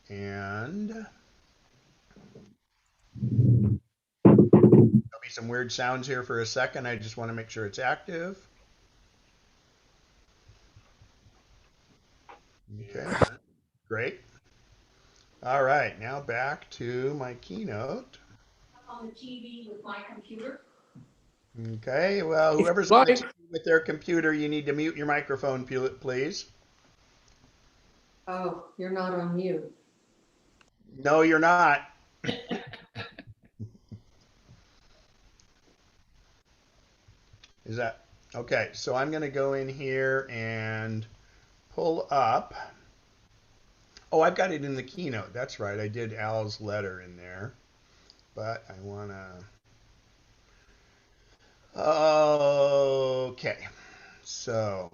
And there'll be some weird sounds here for a second. I just want to make sure it's active. Okay, great. All right, now back to my keynote. On the TV with my computer. Okay, well, If whoever's you on the like, TV with their computer, you need to mute your microphone, please. Oh, you're not on mute. No, you're not. Is that okay? So I'm going to go in here and pull up. Oh, I've got it in the keynote. That's right. I did Al's letter in there, but I want to. Okay. So,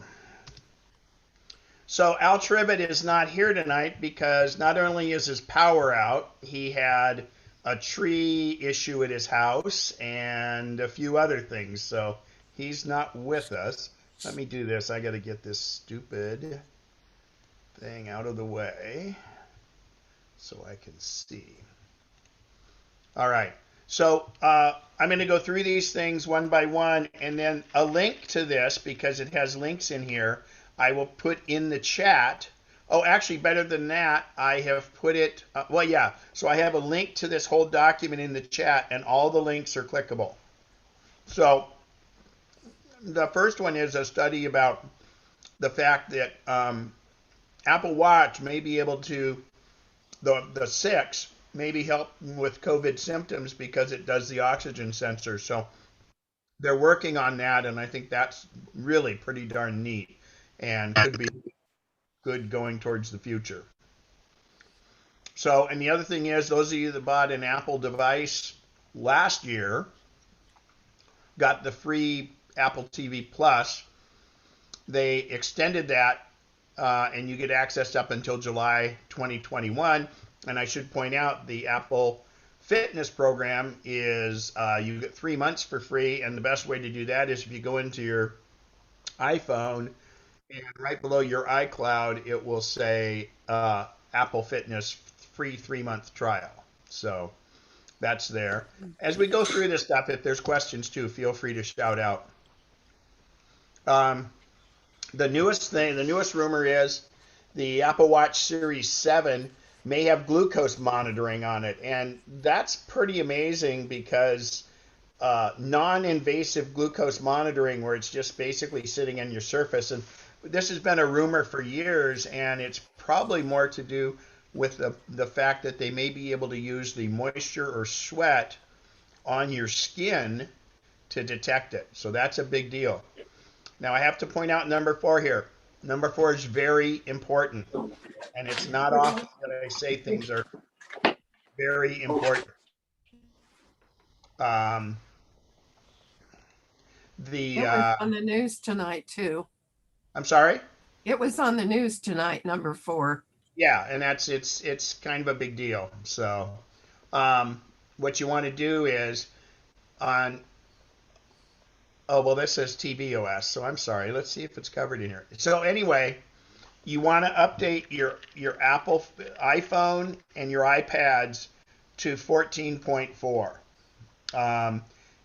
Al Tribbett is not here tonight because not only is his power out, he had a tree issue at his house and a few other things. So he's not with us. Let me do this. I got to get this stupid thing out of the way so I can see. All right. So I'm going to go through these things one by one, and then a link to this, because it has links in here, I will put in the chat. Oh, actually, better than that, I have put it, well, yeah. So I have a link to this whole document in the chat, and all the links are clickable. So the first one is a study about the fact that Apple Watch may be able to, the 6 maybe help with COVID symptoms because it does the oxygen sensor. So they're working on that, and I think that's really pretty darn neat and could be good going towards the future. So, and the other thing is, those of you that bought an Apple device last year got the free Apple TV Plus. They extended that, and you get access up until July 2021. And I should point out the Apple Fitness program is you get 3 months for free, and the best way to do that is if you go into your iPhone and right below your iCloud, it will say Apple Fitness free 3-month trial. So that's there. As we go through this stuff, if there's questions too, feel free to shout out. Um, the newest rumor is the Apple Watch Series 7 may have glucose monitoring on it. And that's pretty amazing because non-invasive glucose monitoring, where it's just basically sitting on your surface. And this has been a rumor for years, and it's probably more to do with the fact that they may be able to use the moisture or sweat on your skin to detect it. So that's a big deal. Now I have to point out number 4 here. Number 4 is very important, and it's not often that I say things are very important. Um, the it was on the news tonight too. I'm sorry. It was on the news tonight, number 4. Yeah, and it's kind of a big deal. So um, what you want to do is on oh well, this says tvOS, so I'm sorry. Let's see if it's covered in here. So anyway, you want to update your Apple iPhone and your iPads to 14.4.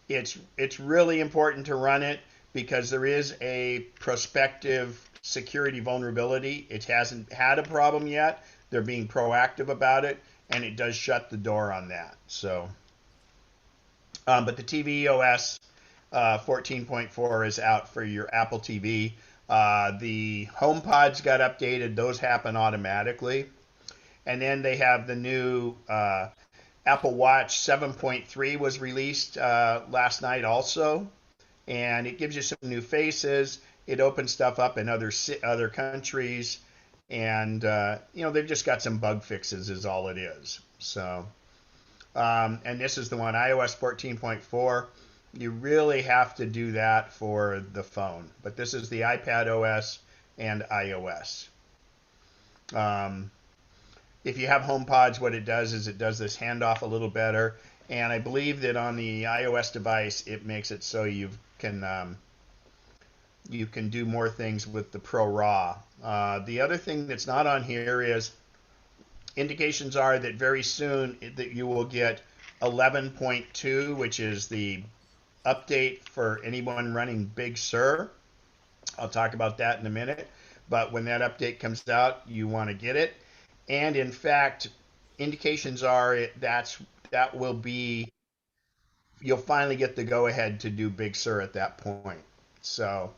It's really important to run it because there is a prospective security vulnerability. It hasn't had a problem yet. They're being proactive about it, and it does shut the door on that. So, but the tvOS 14.4 is out for your Apple TV. The HomePods got updated; those happen automatically, and then they have the new Apple Watch 7.3 was released last night also, and it gives you some new faces. It opens stuff up in other countries, and they've just got some bug fixes is all it is. So, and this is the one, iOS 14.4. You really have to do that for the phone, but this is the iPad OS and iOS. If you have HomePods, what it does is it does this handoff a little better, and I believe that on the iOS device it makes it so you can do more things with the Pro RAW. The other thing that's not on here is indications are that very soon that you will get 11.2, which is the update for anyone running Big Sur. I'll talk about that in a minute. But when that update comes out, you want to get it. And in fact, indications are that will be, you'll finally get the go ahead to do Big Sur at that point. So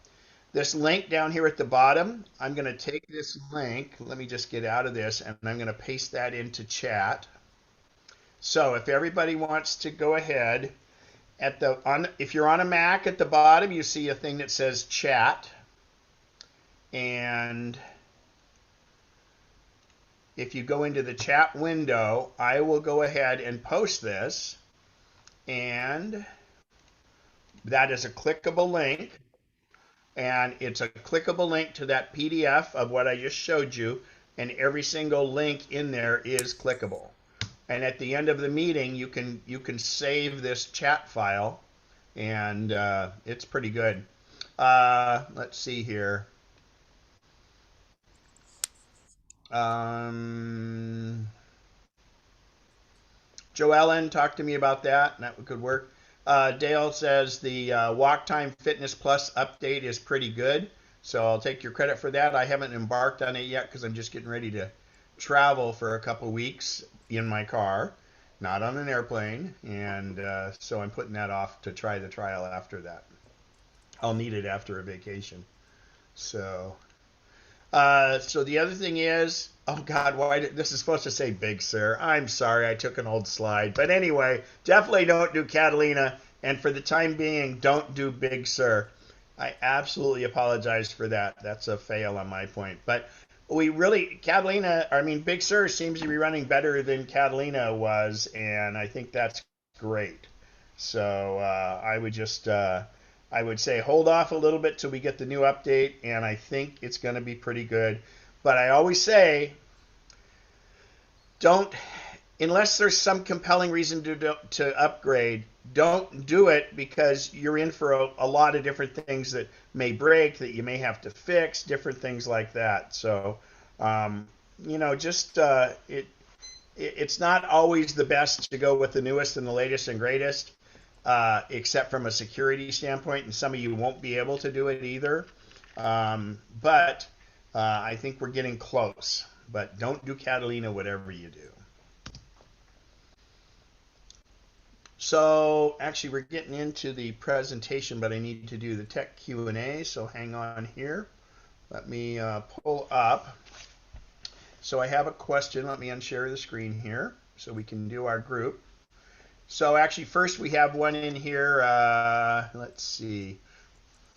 this link down here at the bottom, I'm going to take this link. Let me just get out of this, and I'm going to paste that into chat. So if everybody wants to go ahead, if you're on a Mac, at the bottom you see a thing that says chat, and if you go into the chat window, I will go ahead and post this, and that is a clickable link, and it's a clickable link to that PDF of what I just showed you, and every single link in there is clickable. And at the end of the meeting, you can save this chat file, and it's pretty good. Let's see here. Joellen, talk to me about that. That could work. Dale says the Walk Time Fitness Plus update is pretty good, so I'll take your credit for that. I haven't embarked on it yet because I'm just getting ready to travel for a couple weeks in my car, not on an airplane, and so I'm putting that off to try the trial after that. I'll need it after a vacation. So the other thing is, oh God, this is supposed to say Big Sur. I'm sorry, I took an old slide. But anyway, definitely don't do Catalina, and for the time being, don't do Big Sur. I absolutely apologize for that. That's a fail on my point. But Big Sur seems to be running better than Catalina was, and I think that's great. So I would say hold off a little bit till we get the new update, and I think it's going to be pretty good. But I always say, unless there's some compelling reason to upgrade, don't do it, because you're in for a lot of different things that may break, that you may have to fix, different things like that. So, it's not always the best to go with the newest and the latest and greatest. Except from a security standpoint, and some of you won't be able to do it either. But I think we're getting close. But don't do Catalina, whatever you do. So actually, we're getting into the presentation, but I need to do the tech Q&A. So hang on here. Let me pull up. So I have a question. Let me unshare the screen here so we can do our group. So actually, first we have one in here. Let's see.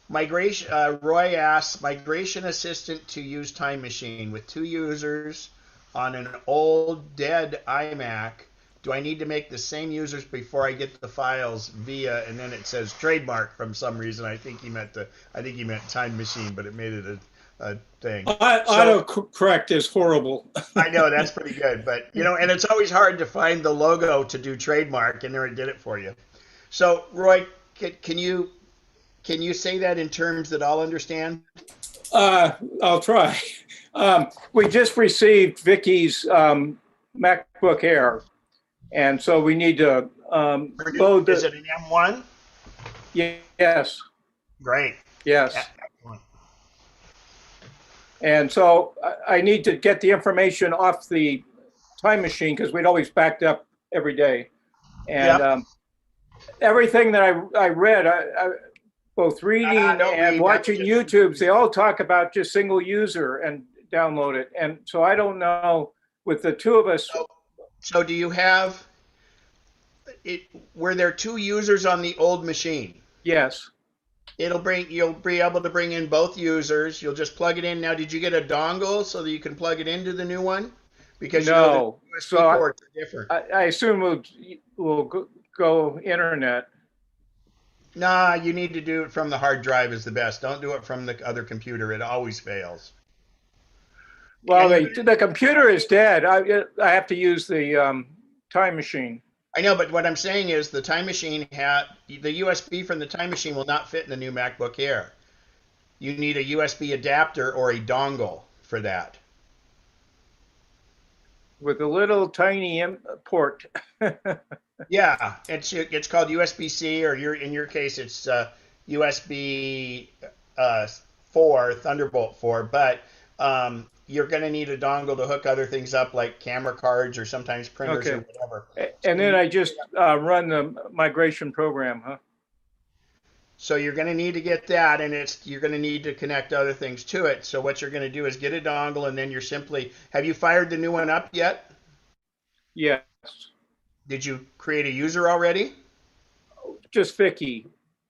Roy asks, migration assistant to use Time Machine with 2 users on an old dead iMac. Do I need to make the same users before I get the files via? And then it says trademark for some reason. I think he meant Time Machine, but it made it a thing. Autocorrect is horrible. I know, that's pretty good, but and it's always hard to find the logo to do trademark, and there it did it for you. So Roy, can you say that in terms that I'll understand? I'll try. We just received Vicky's MacBook Air, and so we need to load. Is it an M1? Yes. Great. Yes. And so I need to get the information off the Time Machine, because we'd always backed up every day. And everything that I read, both reading and watching YouTubes, they all talk about just single user and download it. And so I don't know, with the 2 of us. So do you have it? Were there 2 users on the old machine? Yes. You'll be able to bring in both users. You'll just plug it in. Now, did you get a dongle so that you can plug it into the new one? Because no, the USB ports are different. I assume we'll go internet. Nah, you need to do it from the hard drive is the best. Don't do it from the other computer. It always fails. Well, the computer is dead. I have to use the Time Machine. I know, but what I'm saying is the Time Machine the USB from the Time Machine will not fit in the new MacBook Air. You need a USB adapter or a dongle for that. with a little tiny port. Yeah, it's called USB-C, or in your case it's USB 4, Thunderbolt 4. But you're going to need a dongle to hook other things up, like camera cards or sometimes printers or Okay. whatever. And then I just run the migration program, huh? So you're going to need to get that, and you're going to need to connect other things to it. So what you're going to do is get a dongle, and then you're simply. Have you fired the new one up yet? Yes. Did you create a user already? Just Vicky.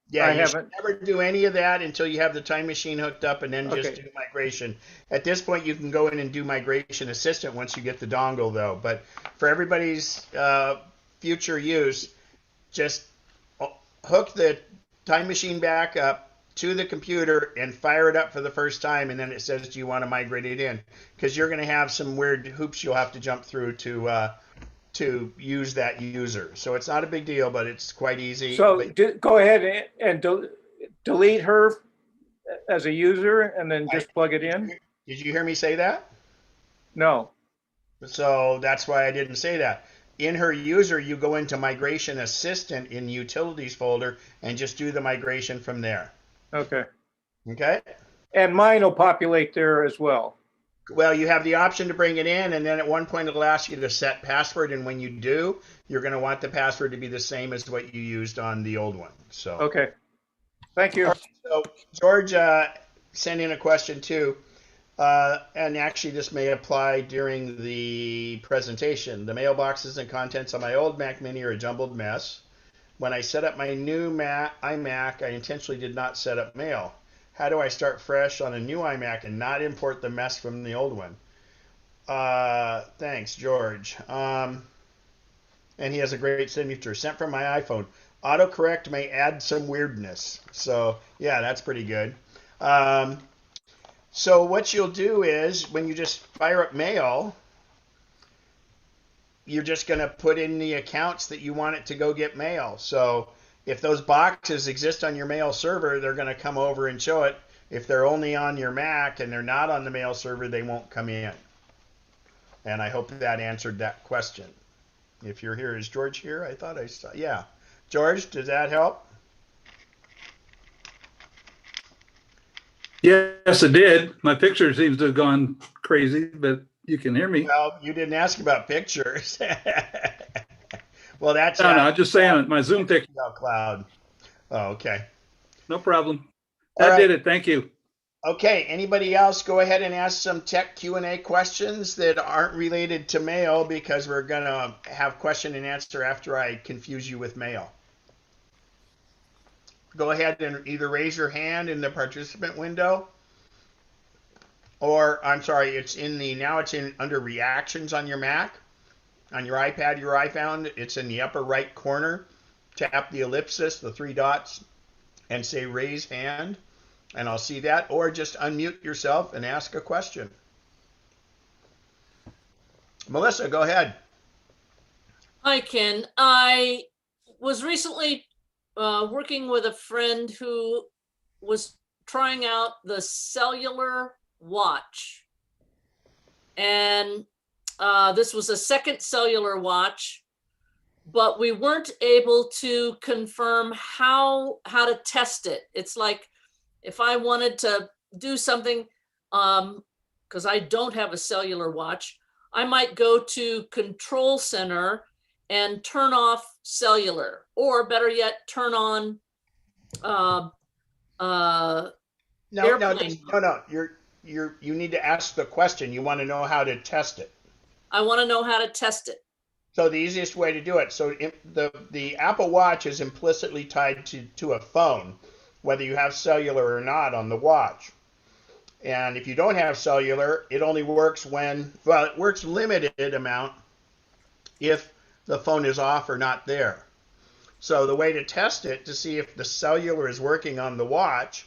Yeah, I you haven't. should never do any of that until you have the time machine hooked up, and then just Okay. do migration. At this point, you can go in and do Migration Assistant once you get the dongle, though. But for everybody's future use, just hook the time machine back up to the computer and fire it up for the first time, and then it says, do you want to migrate it in? Because you're going to have some weird hoops you'll have to jump through to use that user. So it's not a big deal, but it's quite easy. So go ahead and delete her as a user and then just plug it in? Did you hear me say that? No. So that's why I didn't say that. In her user, you go into Migration Assistant in Utilities folder and just do the migration from there. Okay. Okay? And mine will populate there as well. Well, you have the option to bring it in, and then at one point it'll ask you to set password, and when you do, you're going to want the password to be the same as what you used on the old one. So Okay. Thank you. All right, so George sent in a question too, and actually this may apply during the presentation. The mailboxes and contents on my old Mac Mini are a jumbled mess. When I set up my new iMac, I intentionally did not set up mail. How do I start fresh on a new iMac and not import the mess from the old one? Thanks, George. And he has a great signature. Sent from my iPhone. Autocorrect may add some weirdness. So, yeah, that's pretty good. So what you'll do is, when you just fire up mail, you're just going to put in the accounts that you want it to go get mail. So if those boxes exist on your mail server, they're going to come over and show it. If they're only on your Mac and they're not on the mail server, they won't come in. And I hope that answered that question. If you're here, is George here? I thought I saw. Yeah. George, does that help? Yes, it did. My picture seems to have gone crazy, but you can hear me. Well, you didn't ask about pictures. Well, that's No, I'm just saying my Zoom picture. Cloud. Oh, okay. No problem. All That right. did it. Thank you. Okay. Anybody else? Go ahead and ask some tech Q&A questions that aren't related to mail, because we're gonna have question and answer after I confuse you with mail. Go ahead and either raise your hand in the participant window, or I'm sorry, it's in under reactions on your Mac. On your iPad, your iPhone, it's in the upper right corner. Tap the ellipsis, the 3 dots, and say raise hand, and I'll see that. Or just unmute yourself and ask a question. Melissa, go ahead. Hi, Ken. I was recently working with a friend who was trying out the cellular watch. And this was a second cellular watch, but we weren't able to confirm how to test it. It's like if I wanted to do something, because I don't have a cellular watch, I might go to Control Center and turn off cellular, or better yet, turn on airplane. No. You need to ask the question. You want to know how to test it. I want to know how to test it. So the easiest way to do it. So the Apple Watch is implicitly tied to a phone, whether you have cellular or not on the watch. And if you don't have cellular, it only works it works limited amount if the phone is off or not there. So the way to test it to see if the cellular is working on the watch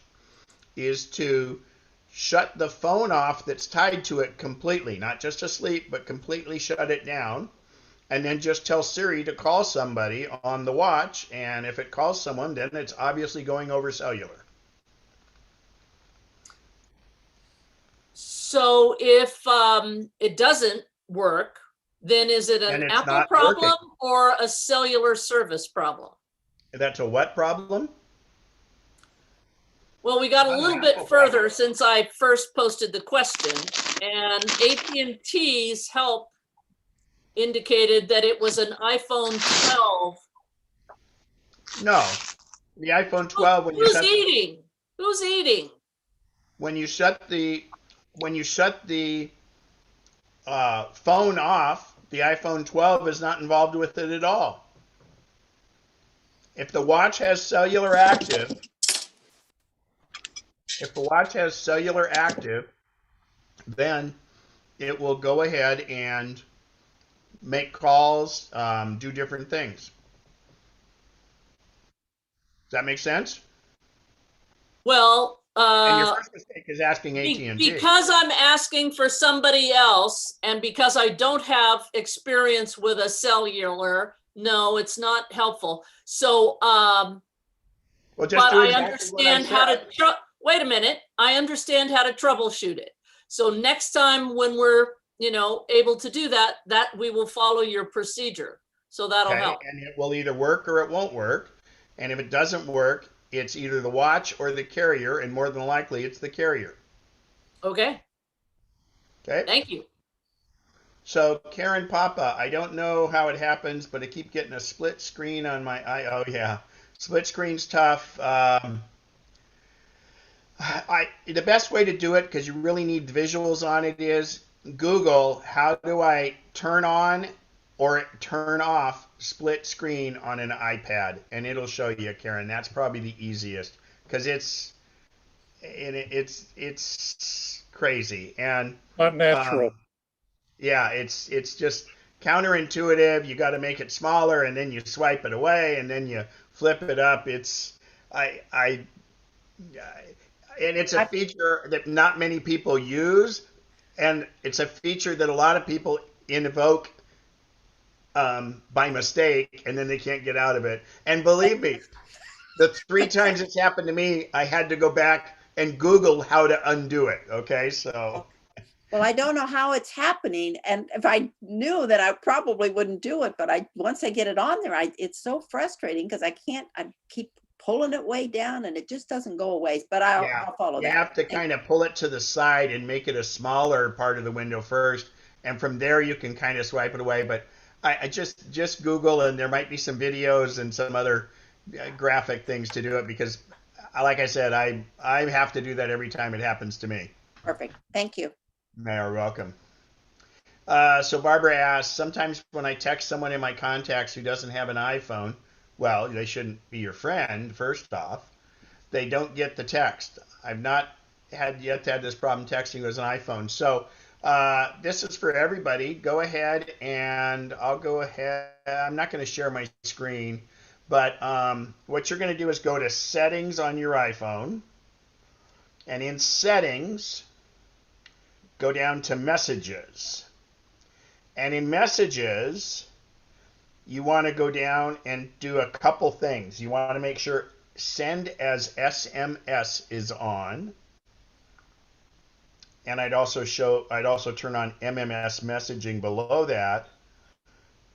is to shut the phone off that's tied to it completely, not just asleep, but completely shut it down. And then just tell Siri to call somebody on the watch. And if it calls someone, then it's obviously going over cellular. So if it doesn't work, then is it And an it's Apple not problem working. or a cellular service problem? That's a what problem? Well, we got a Not an little Apple bit further problem. since I first posted the question, and AT&T's help indicated that it was an iPhone 12. No, the iPhone 12 Who's eating? Who's eating? when you shut the phone off, the iPhone 12 is not involved with it at all. If the watch has cellular active, then it will go ahead and make calls, do different things. Does that make sense? Well, And your first mistake is asking AT&T. because I'm asking for somebody else, and because I don't have experience with a cellular, no, it's not helpful. So, Well, just but do I exactly what I understand how said. to, wait a minute, I understand how to troubleshoot it. So next time when we're, able to do that, we will follow your procedure. So that'll Okay, help. and it will either work or it won't work. And if it doesn't work, it's either the watch or the carrier, and more than likely it's the carrier. Okay, Okay? thank you. So Karen Papa, I don't know how it happens, but I keep getting a split screen on my eye. Oh yeah, split screen's tough. The best way to do it, because you really need visuals on it, is Google how do I turn on or turn off split screen on an iPad, and it'll show you, Karen. That's probably the easiest because it's crazy and Not natural. yeah, it's just counterintuitive. You got to make it smaller, and then you swipe it away, and then you flip it up. I and it's a feature that not many people use, and it's a feature that a lot of people invoke by mistake, and then they can't get out of it. And believe me, the 3 times it's happened to me, I had to go back and Google how to undo it. Okay, so. Well, I don't know how it's happening, and if I knew that, I probably wouldn't do it. But once I get it on there, it's so frustrating because I keep pulling it way down, and it just doesn't go away. But I'll follow that. You have to kind of pull it to the side and make it a smaller part of the window first, and from there you can kind of swipe it away. But I just Google, and there might be some videos and some other graphic things to do it because, like I said, I have to do that every time it happens to me. Perfect. Thank you. You're welcome. So Barbara asks, sometimes when I text someone in my contacts who doesn't have an iPhone, well, they shouldn't be your friend, first off. They don't get the text. I've not had this problem texting with an iPhone. So this is for everybody. Go ahead and I'll go ahead. I'm not going to share my screen, but what you're going to do is go to Settings on your iPhone. And in Settings, go down to Messages. And in Messages, you want to go down and do a couple things. You want to make sure Send as SMS is on. And I'd also turn on MMS messaging below that.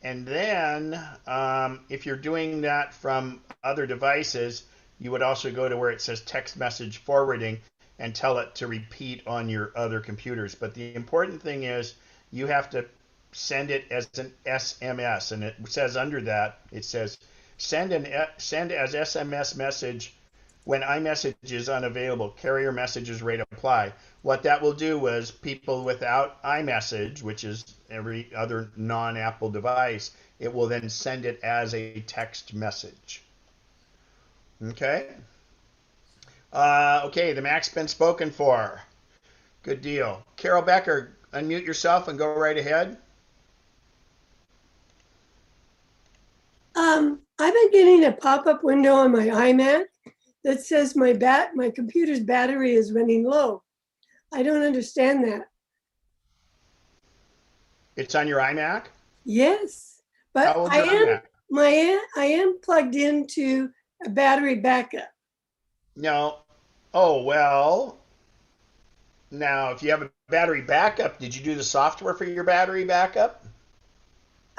And then if you're doing that from other devices, you would also go to where it says text message forwarding and tell it to repeat on your other computers. But the important thing is you have to send it as an SMS, and it says under that, it says send as SMS message when iMessage is unavailable. Carrier messages rate apply. What that will do is people without iMessage, which is every other non-Apple device, it will then send it as a text message. Okay? Okay, the Mac's been spoken for. Good deal. Carol Becker, unmute yourself and go right ahead. I've been getting a pop-up window on my iMac that says my computer's battery is running low. I don't understand that. It's on your iMac? Yes, but How old's your iMac? I am plugged into a battery backup. No. Oh, well. Now, if you have a battery backup, did you do the software for your battery backup?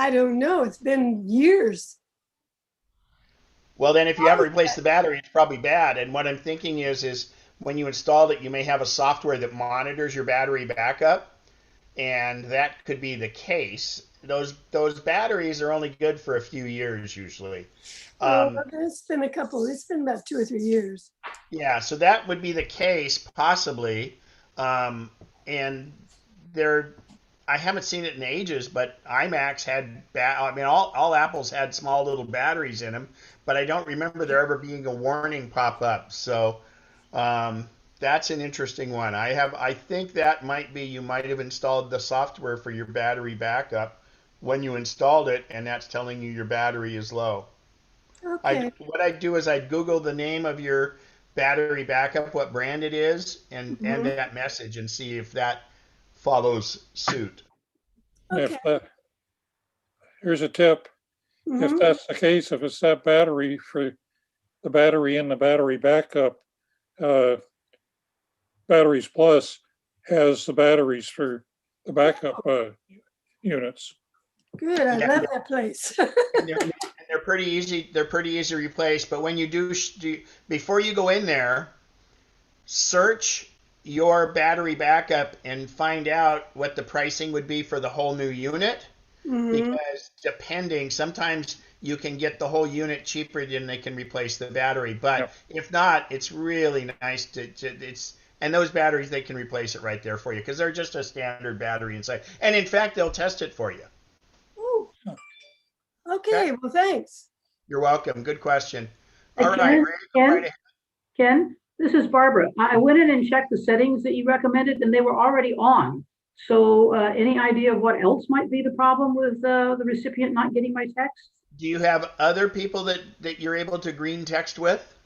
I don't know. It's been years. Well, then if you haven't replaced the battery, it's probably bad. And what I'm thinking is when you install it, you may have a software that monitors your battery backup, and that could be the case. Those batteries are only good for a few years usually. Oh, it's been it's been about 2 or 3 years. Yeah, so that would be the case possibly. And there, I haven't seen it in ages, but iMacs had, I mean, all Apples had small little batteries in them, but I don't remember there ever being a warning pop up. So that's an interesting one. I think that might be, you might have installed the software for your battery backup when you installed it, and that's telling you your battery is low. Okay. What I'd do is I'd Google the name of your battery backup, what brand it is, and Mhm. that message and see if that follows suit. Okay. Here's a tip. If Mhm. that's the case, if it's that battery for the battery in the battery backup, uh, Batteries Plus has the batteries for the backup units. Good. I Yeah, love that place. and they're pretty easy. They're pretty easy to replace. But when you do before you go in there, search your battery backup and find out what the pricing would be for the whole new unit. Mhm. Because sometimes you can get the whole unit cheaper than they can replace the battery. But Yep. if not, it's really nice and those batteries, they can replace it right there for you because they're just a standard battery inside. And in fact, they'll test it for you. Ooh. Okay. Well, thanks. You're welcome. Good question. Hey, All right, Ken, Ray, go right ahead. Ken, this is Barbara. I went in and checked the settings that you recommended and they were already on. So any idea of what else might be the problem with the recipient not getting my text? Do you have other people that you're able to green text with?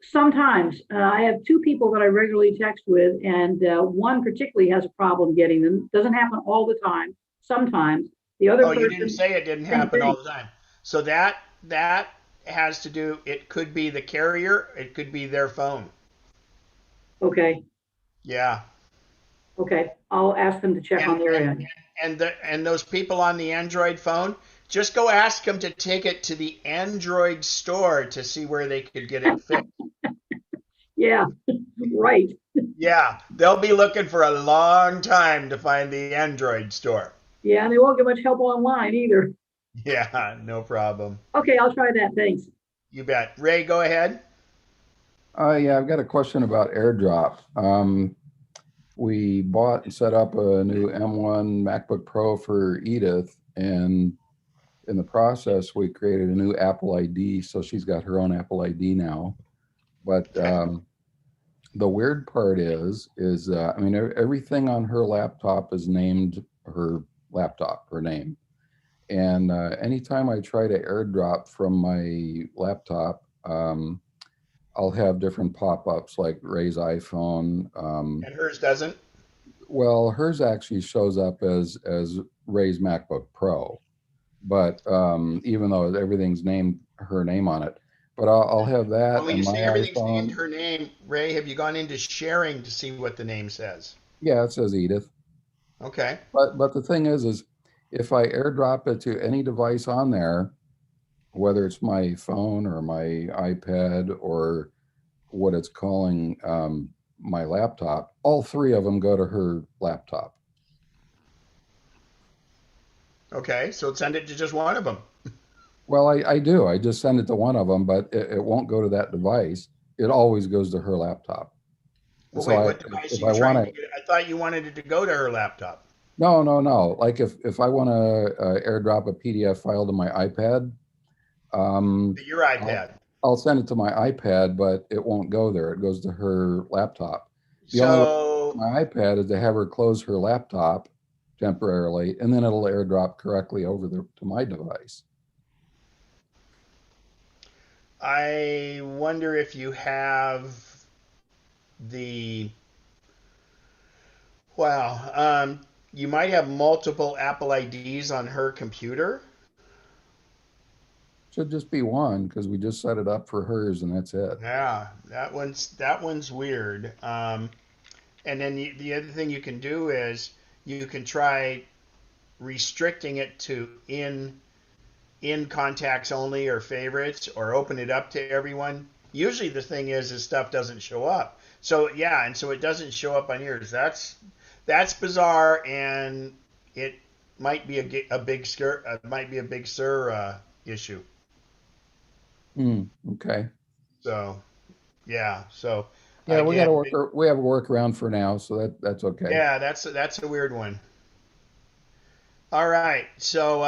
Sometimes. I have two people that I regularly text with, and one particularly has a problem getting them. Doesn't happen all the time. Sometimes. The other Oh, you person, didn't say it didn't same happen all thing. the time. So that has to do, it could be the carrier, it could be their phone. Okay, Yeah. okay. I'll ask them to check on their end. And those people on the Android phone, just go ask them to take it to the Android store to see where they could get it fixed. Yeah, right. Yeah, they'll be looking for a long time to find the Android store. Yeah, and they won't get much help online either. Yeah, no problem. Okay, I'll try that. Thanks. You bet. Ray, go ahead. Yeah, I've got a question about AirDrop. We bought and set up a new M1 MacBook Pro for Edith, and in the process, we created a new Apple ID, so she's got her own Apple ID now. But the weird part is I mean, everything on her laptop is named her laptop, her name. And anytime I try to AirDrop from my laptop, I'll have different pop-ups like Ray's iPhone. And hers doesn't? Well, hers actually shows up as Ray's MacBook Pro, but even though everything's named her name on it, but I'll have that. When and you my say everything's iPhone, named her name, Ray, have you gone into sharing to see what the name says? yeah, it says Edith. Okay. But the thing is if I AirDrop it to any device on there, whether it's my phone or my iPad or what it's calling my laptop, all three of them go to her laptop. Okay, so send it to just one of them. Well, I do. I just send it to one of them, but it won't go to that device. It always goes to her laptop. Well, So wait, what device are you trying to get? I thought you wanted it to go to her laptop. No. Like if I want to AirDrop a PDF file to my iPad, Your iPad. I'll send it to my iPad, but it won't go there. It goes to her laptop. The only way So, my iPad is to have her close her laptop temporarily, and then it'll AirDrop correctly over to my device. I wonder if you have the, wow, you might have multiple Apple IDs on her computer. Should just be one because we just set it up for hers and that's it. Yeah, that one's weird. And then the other thing you can do is you can try restricting it to in contacts only or favorites, or open it up to everyone, usually the thing is stuff doesn't show up. So yeah, and so it doesn't show up on yours. That's bizarre, and it might be a big Sur issue. Okay. So yeah, so Yeah, we got again, to we have a workaround for now, so that's okay. yeah, that's a weird one. All right, so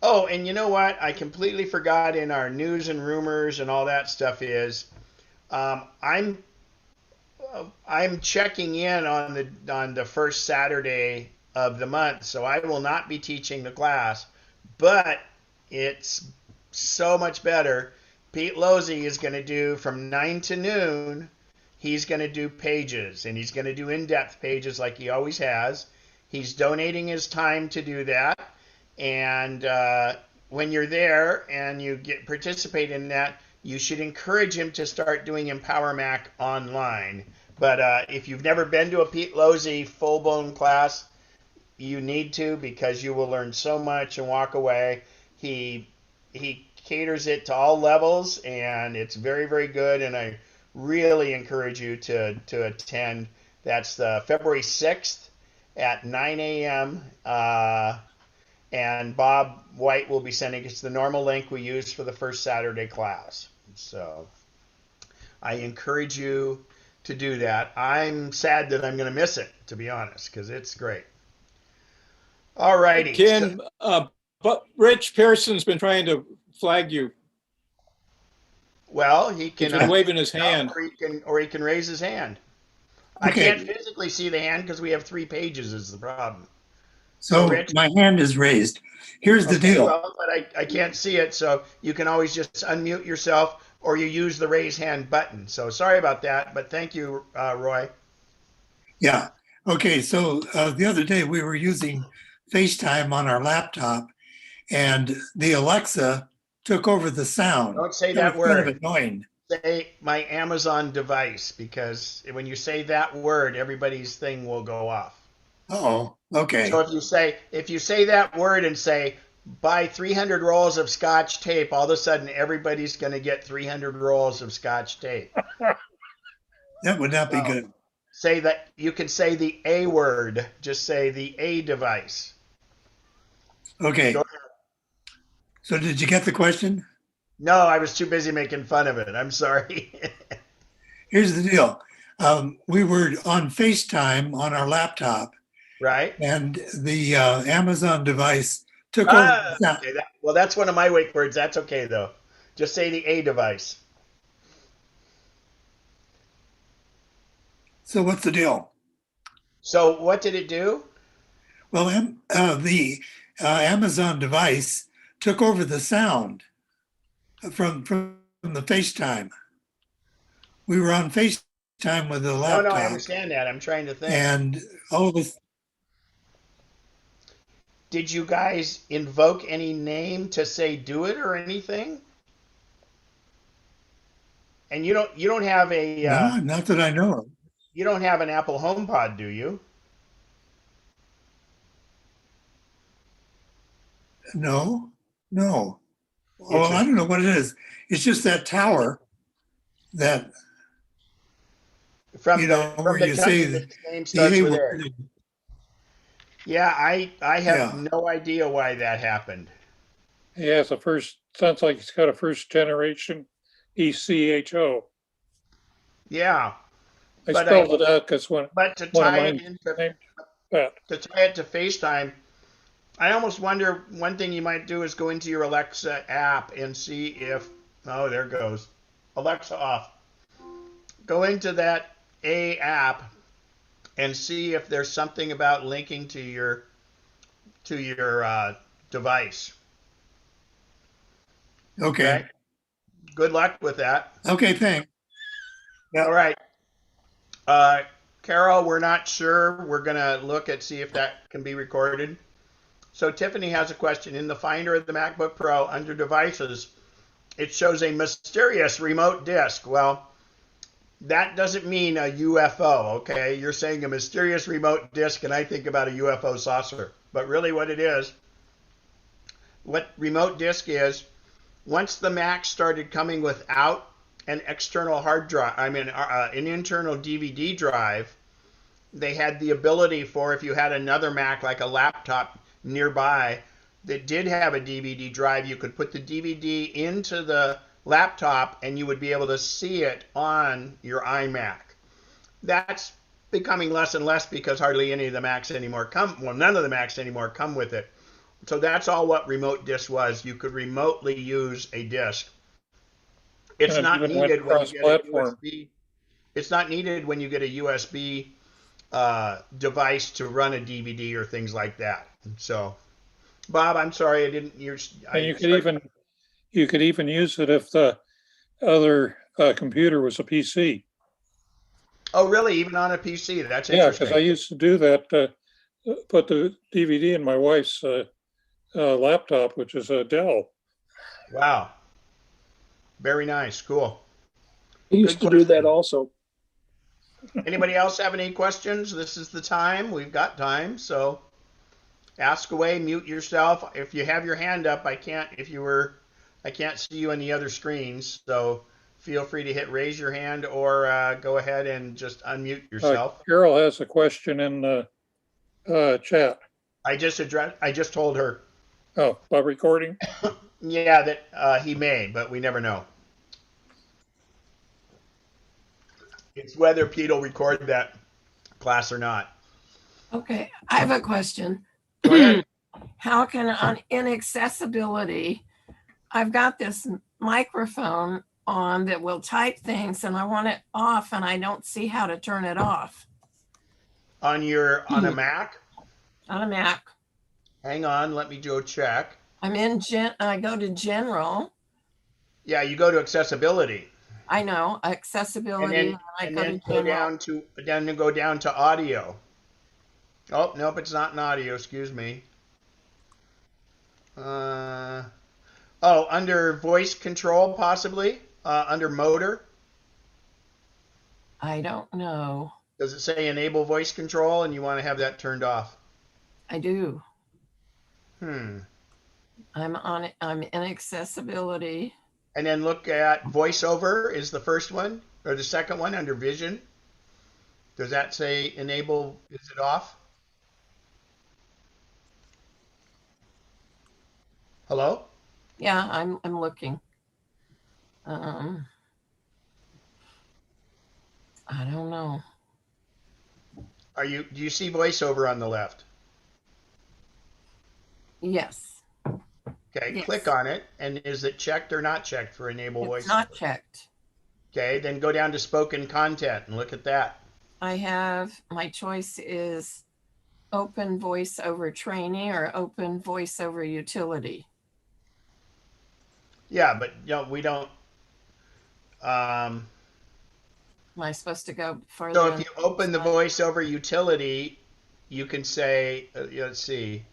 oh, and you know what? I completely forgot in our news and rumors and all that stuff is I'm checking in on the first Saturday of the month, so I will not be teaching the class, but it's so much better. Pete Losey is going to do from 9 to noon. He's going to do pages, and he's going to do in-depth pages like he always has. He's donating his time to do that, and when you're there and you participate in that, you should encourage him to start doing Empower Mac online. But if you've never been to a Pete Losey full-blown class, you need to, because you will learn so much and walk away. He caters it to all levels, and it's very, very good, and I really encourage you to attend. That's the February 6th at 9 a.m. And Bob White will be sending us the normal link we use for the first Saturday class. So I encourage you to do that. I'm sad that I'm going to miss it, to be honest, because it's great. All righty. Ken, but Rich Pearson's been trying to flag you. Well, he can He's been waving his hand. or he can raise his hand. Okay. I can't physically see the hand because we have 3 pages is the problem. So Rich? my hand is raised. Here's the Okay, deal. well, but I can't see it, so you can always just unmute yourself, or you use the raise hand button. So sorry about that, but thank you, Roy. Yeah. Okay. So the other day we were using FaceTime on our laptop, and the Alexa took over the sound. Don't say It that was kind word. of annoying. Say my Amazon device, because when you say that word, everybody's thing will go off. Oh, okay. So if you say that word and say buy 300 rolls of Scotch tape, all of a sudden everybody's going to get 300 rolls of Scotch tape. That would not be good. Say that. You can say the A word. Just say the A device. Okay. Go ahead. So did you get the question? No, I was too busy making fun of it. I'm sorry. Here's the deal. We were on FaceTime on our laptop, Right? and the Amazon device took over the sound. Okay, well, that's one of my wake words. That's okay, though. Just say the A device. So what's the deal? So what did it do? Well, the Amazon device took over the sound from the FaceTime. We were on FaceTime with the laptop. No, I understand that. I'm trying to think. And all of this. Did you guys invoke any name to say do it or anything? And you don't have a No, not that I know of. you don't have an Apple HomePod, do you? No. Well, I don't know what it is. It's just that tower that From where you say the the name starts A with word. A. Yeah, I have Yeah. no idea why that happened. He has sounds like he's got a first generation ECHO. Yeah, I But spelled it out because but to one of tie mine it into named that. FaceTime, I almost wonder one thing you might do is go into your Alexa app and see if there it goes. Alexa off. Go into that A app and see if there's something about linking to your device. Okay. Good luck with that. Okay, thanks. Yeah. All right. Carol, we're not sure. We're going to look at see if that can be recorded. So Tiffany has a question. In the Finder of the MacBook Pro, under Devices, it shows a mysterious remote disk. Well, that doesn't mean a UFO, okay? You're saying a mysterious remote disk, and I think about a UFO saucer. But really what it is, what remote disk is, once the Mac started coming without an external hard drive, an internal DVD drive, they had the ability for, if you had another Mac, like a laptop nearby, that did have a DVD drive, you could put the DVD into the laptop and you would be able to see it on your iMac. That's becoming less and less because hardly any of the Macs anymore none of the Macs anymore come with it. So that's all what remote disk was. You could remotely use a disk. It's And it not even went needed when you get a cross-platform. USB. It's not needed when you get a USB device to run a DVD or things like that. So, Bob, I'm sorry I didn't. And you could even use it if the other computer was a PC. Oh, really? Even on a PC? That's Yeah, interesting. because I used to do that. Put the DVD in my wife's laptop, which is a Dell. Wow. Very nice. Cool. I used to do that also. Anybody else have any questions? This is the time. We've got time. So ask away, mute yourself. If you have your hand up, I can't see you on the other screens. So feel free to hit raise your hand or go ahead and just unmute yourself. Carol has a question in the chat. I just told her. Oh, by recording? Yeah, that he may, but we never know. It's whether Pete will record that class or not. Okay, I have a question. Go ahead. How can on inaccessibility, I've got this microphone on that will type things and I want it off and I don't see how to turn it off. On a Mac? On a Mac. Hang on, let me go check. I go to general. Yeah, you go to accessibility. I know, accessibility. And then go down to audio. Oh, nope, it's not in audio, excuse me. Under voice control, possibly? Under motor? I don't know. Does it say enable voice control and you want to have that turned off? I do. I'm in accessibility. And then look at voiceover is the first one, or the second one under vision. Does that say enable, is it off? Hello? Yeah, I'm looking. I don't know. Do you see voiceover on the left? Yes. Okay, Yes. Click on it, and is it checked or not checked for enable voiceover? It's not checked. Okay, then go down to spoken content and look at that. My choice is open voice over training or open voice over utility. Yeah, but we don't. Am I supposed to go further? So if you open the voice over utility, you can say, let's see.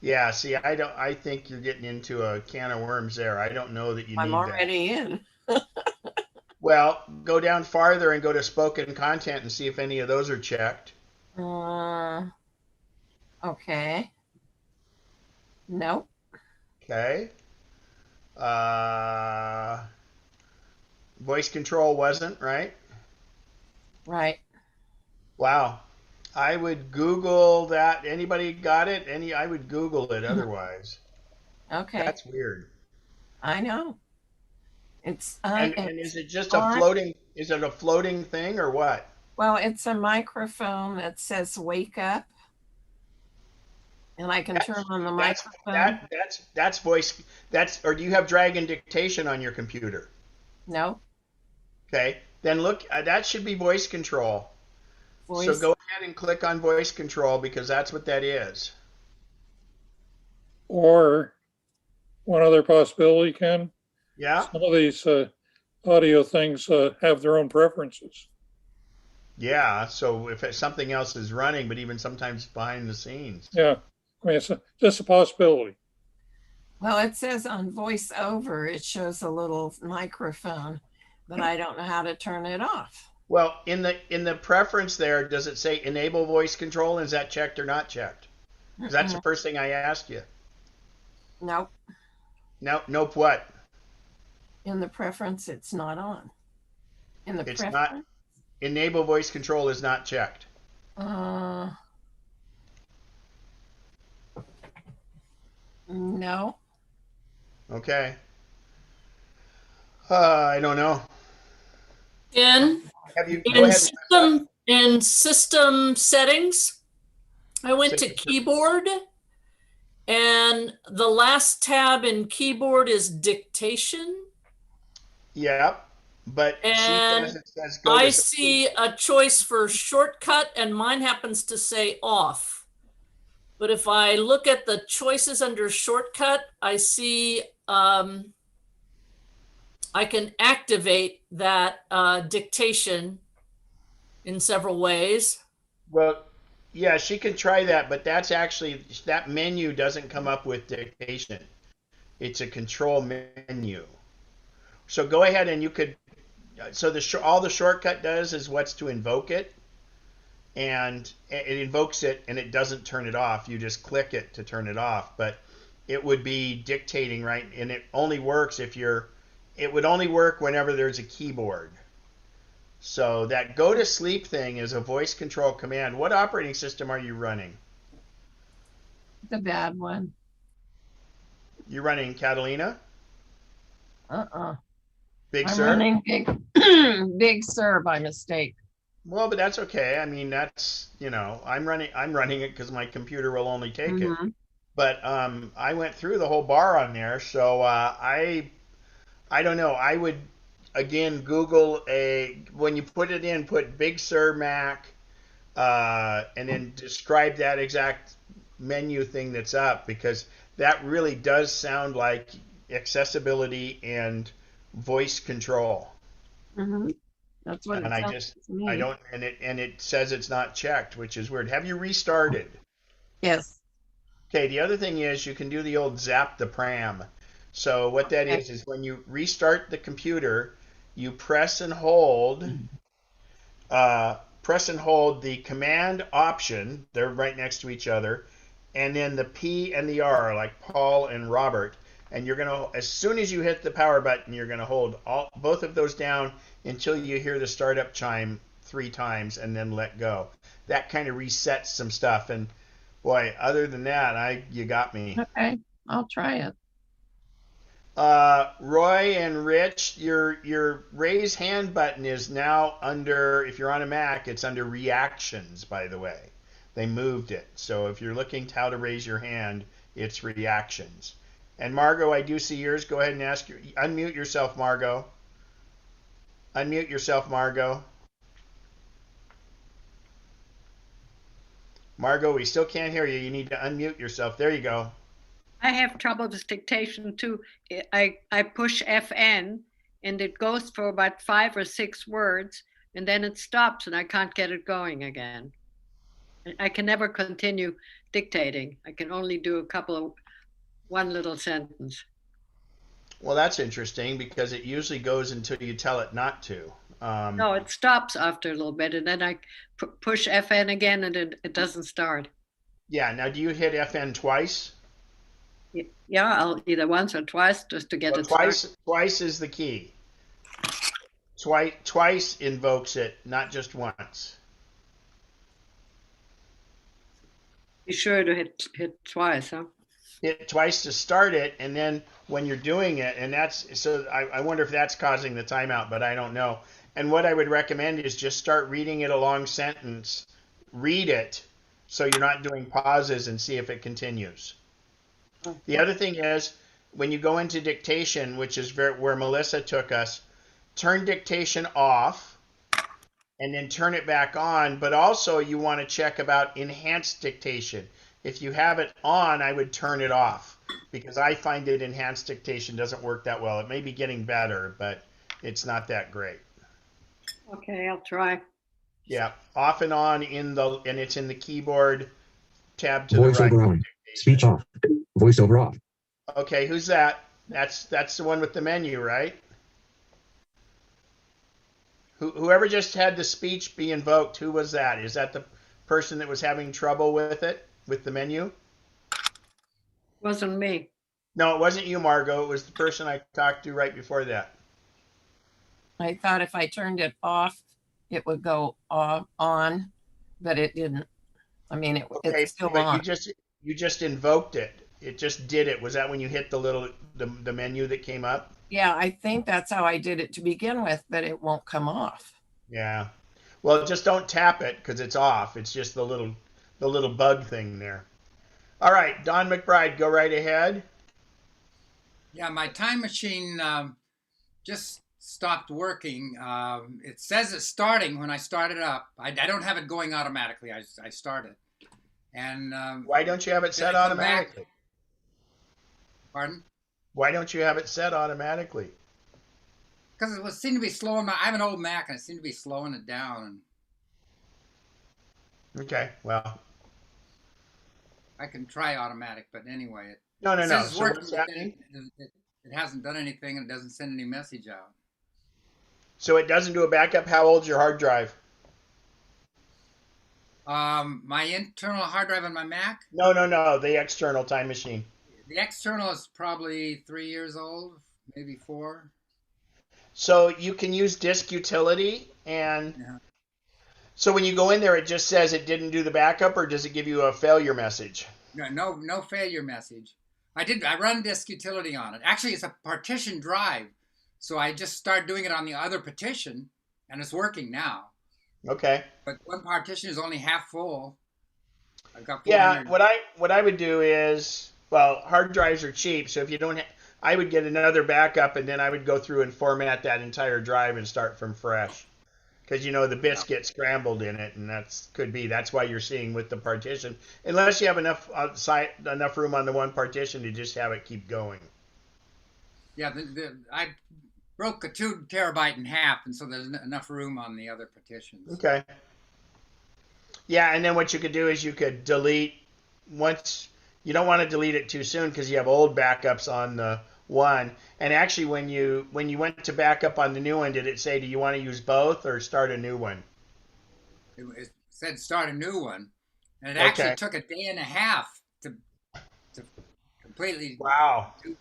Yeah, see, I think you're getting into a can of worms there. I don't know that you need I'm already in. Well, go down farther and go to spoken content and see if any of those are checked. Okay. Nope. Okay. Voice control wasn't, right? Right. Wow. I would Google that. Anybody got it? I would Google it otherwise. Okay. That's weird. I know. It's and is it just is it a floating thing or what? Well, it's a microphone that says wake up. And I can turn on the microphone. That's voice. Or do you have drag and dictation on your computer? No. Okay. Then look, that should be voice control. So go ahead and click on voice control because that's what that is. Or one other possibility, Ken. Yeah. Some of these audio things have their own preferences. Yeah. So if something else is running, but even sometimes behind the scenes. Yeah. I mean, it's just a possibility. Well, it says on voice over, it shows a little microphone, but I don't know how to turn it off. Well, in the preference there, does it say enable voice control? Is that checked or not checked? Because that's the first thing I asked you. Nope. No, nope. What? In the preference, it's not on. In the It's preference? not. Enable voice control is not checked. No. Okay. I don't know. Have you go ahead? In system settings, I went to System- keyboard, and the last tab in keyboard is dictation. Yeah, but And it says go I to see a choice for shortcut, and mine happens to say off. But if I look at the choices under shortcut, I see I can activate that dictation in several ways. Well, yeah, she can try that, but that's actually that menu doesn't come up with dictation. It's a control menu. So go ahead and you could. So all the shortcut does is what's to invoke it, and it invokes it and it doesn't turn it off. You just click it to turn it off, but it would be dictating, right? And it only works if you're. It would only work whenever there's a keyboard. So that go to sleep thing is a voice control command. What operating system are you running? The bad one. You're running Catalina? Big I'm Sur? running Big Sur by mistake. Well, but that's okay. I mean, that's, I'm running it because my computer will only take it. But I went through the whole bar on there, so I don't know. I would again Google when you put it in, put Big Sur Mac, and then describe that exact menu thing that's up, because that really does sound like accessibility and voice control. That's what and it sounds to me. I don't, and it says it's not checked, which is weird. Have you restarted? Yes. Okay. The other thing is you can do the old zap the pram. So what that is when you restart the computer, you press and hold the command option. They're right next to each other, and then the P and the R, like Paul and Robert. And you're gonna, as soon as you hit the power button, you're gonna hold both of those down until you hear the startup chime 3 times, and then let go. That kind of resets some stuff. And boy, other than that, you got me. Okay, I'll try it. Roy and Rich, your raise hand button is now under, if you're on a Mac, it's under reactions, by the way. They moved it. So if you're looking to how to raise your hand, it's reactions. And Margot, I do see yours. Go ahead and unmute yourself, Margot. Unmute yourself, Margot. Margot, we still can't hear you. You need to unmute yourself. There you go. I have trouble with dictation too. I push FN and it goes for about 5 or 6 words and then it stops and I can't get it going again. I can never continue dictating. I can only do one little sentence. Well, that's interesting because it usually goes until you tell it not to. No, it stops after a little bit and then I push FN again and it doesn't start. Yeah. Now, do you hit FN twice? Yeah, I'll either once or twice just to get it started. Twice is the key. Twice invokes it, not just once. Be sure to hit twice, huh? Hit twice to start it, and then when you're doing it, and I wonder if that's causing the timeout, but I don't know. And what I would recommend is just start reading it a long sentence. Read it so you're not doing pauses, and see if it continues. The other thing is, when you go into dictation, which is where Melissa took us, turn dictation off and then turn it back on. But also you want to check about enhanced dictation. If you have it on, I would turn it off, because I find that enhanced dictation doesn't work that well. It may be getting better, but it's not that great. Okay, I'll try. Yeah, off and on and it's in the keyboard tab to Voice the right. over on. Speech off. Voice over off. Okay, who's that? That's the one with the menu, right? Whoever just had the speech be invoked, who was that? Is that the person that was having trouble with it, with the menu? Wasn't me. No, it wasn't you, Margot. It was the person I talked to right before that. I thought if I turned it off, it would go off, on, but it didn't. I mean, Okay, it's still but on. you just invoked it. It just did it. Was that when you hit the menu that came up? Yeah, I think that's how I did it to begin with, but it won't come off. Yeah. Well, just don't tap it because it's off. It's just the little bug thing there. All right, Don McBride, go right ahead. Yeah, my time machine just stopped working. It says it's starting when I start it up. I don't have it going automatically. I start it. And why don't you have it set automatically? Pardon? Why don't you have it set automatically? Because it seemed to be slowing I have an old Mac and it seemed to be slowing it down. Okay, well. I can try automatic, but anyway. No. It's So working, what's happening? It hasn't done anything and it doesn't send any message out. So it doesn't do a backup? How old's your hard drive? My internal hard drive on my Mac? No. The external time machine. The external is probably 3 years old, maybe 4. So you can use disk utility, and so when you go in there, it just says it didn't do the backup, or does it give you a failure message? No failure message. I run disk utility on it. Actually, it's a partition drive, so I just start doing it on the other partition, and it's working now. Okay. But one partition is only half full. I've got 400. Yeah. What I would do is, well, hard drives are cheap, so if you don't, I would get another backup, and then I would go through and format that entire drive and start from fresh, because the bits get scrambled in it, and that's why you're seeing with the partition, unless you have enough room on the one partition to just have it keep going. Yeah, I broke a 2 terabyte in half, and so there's enough room on the other partitions. Okay. Yeah, and then what you could do is you could delete once. You don't want to delete it too soon because you have old backups on the one. And actually, when you went to backup on the new one, did it say, do you want to use both or start a new one? It said start a new one, and it actually took a day and a half to completely. Wow. Do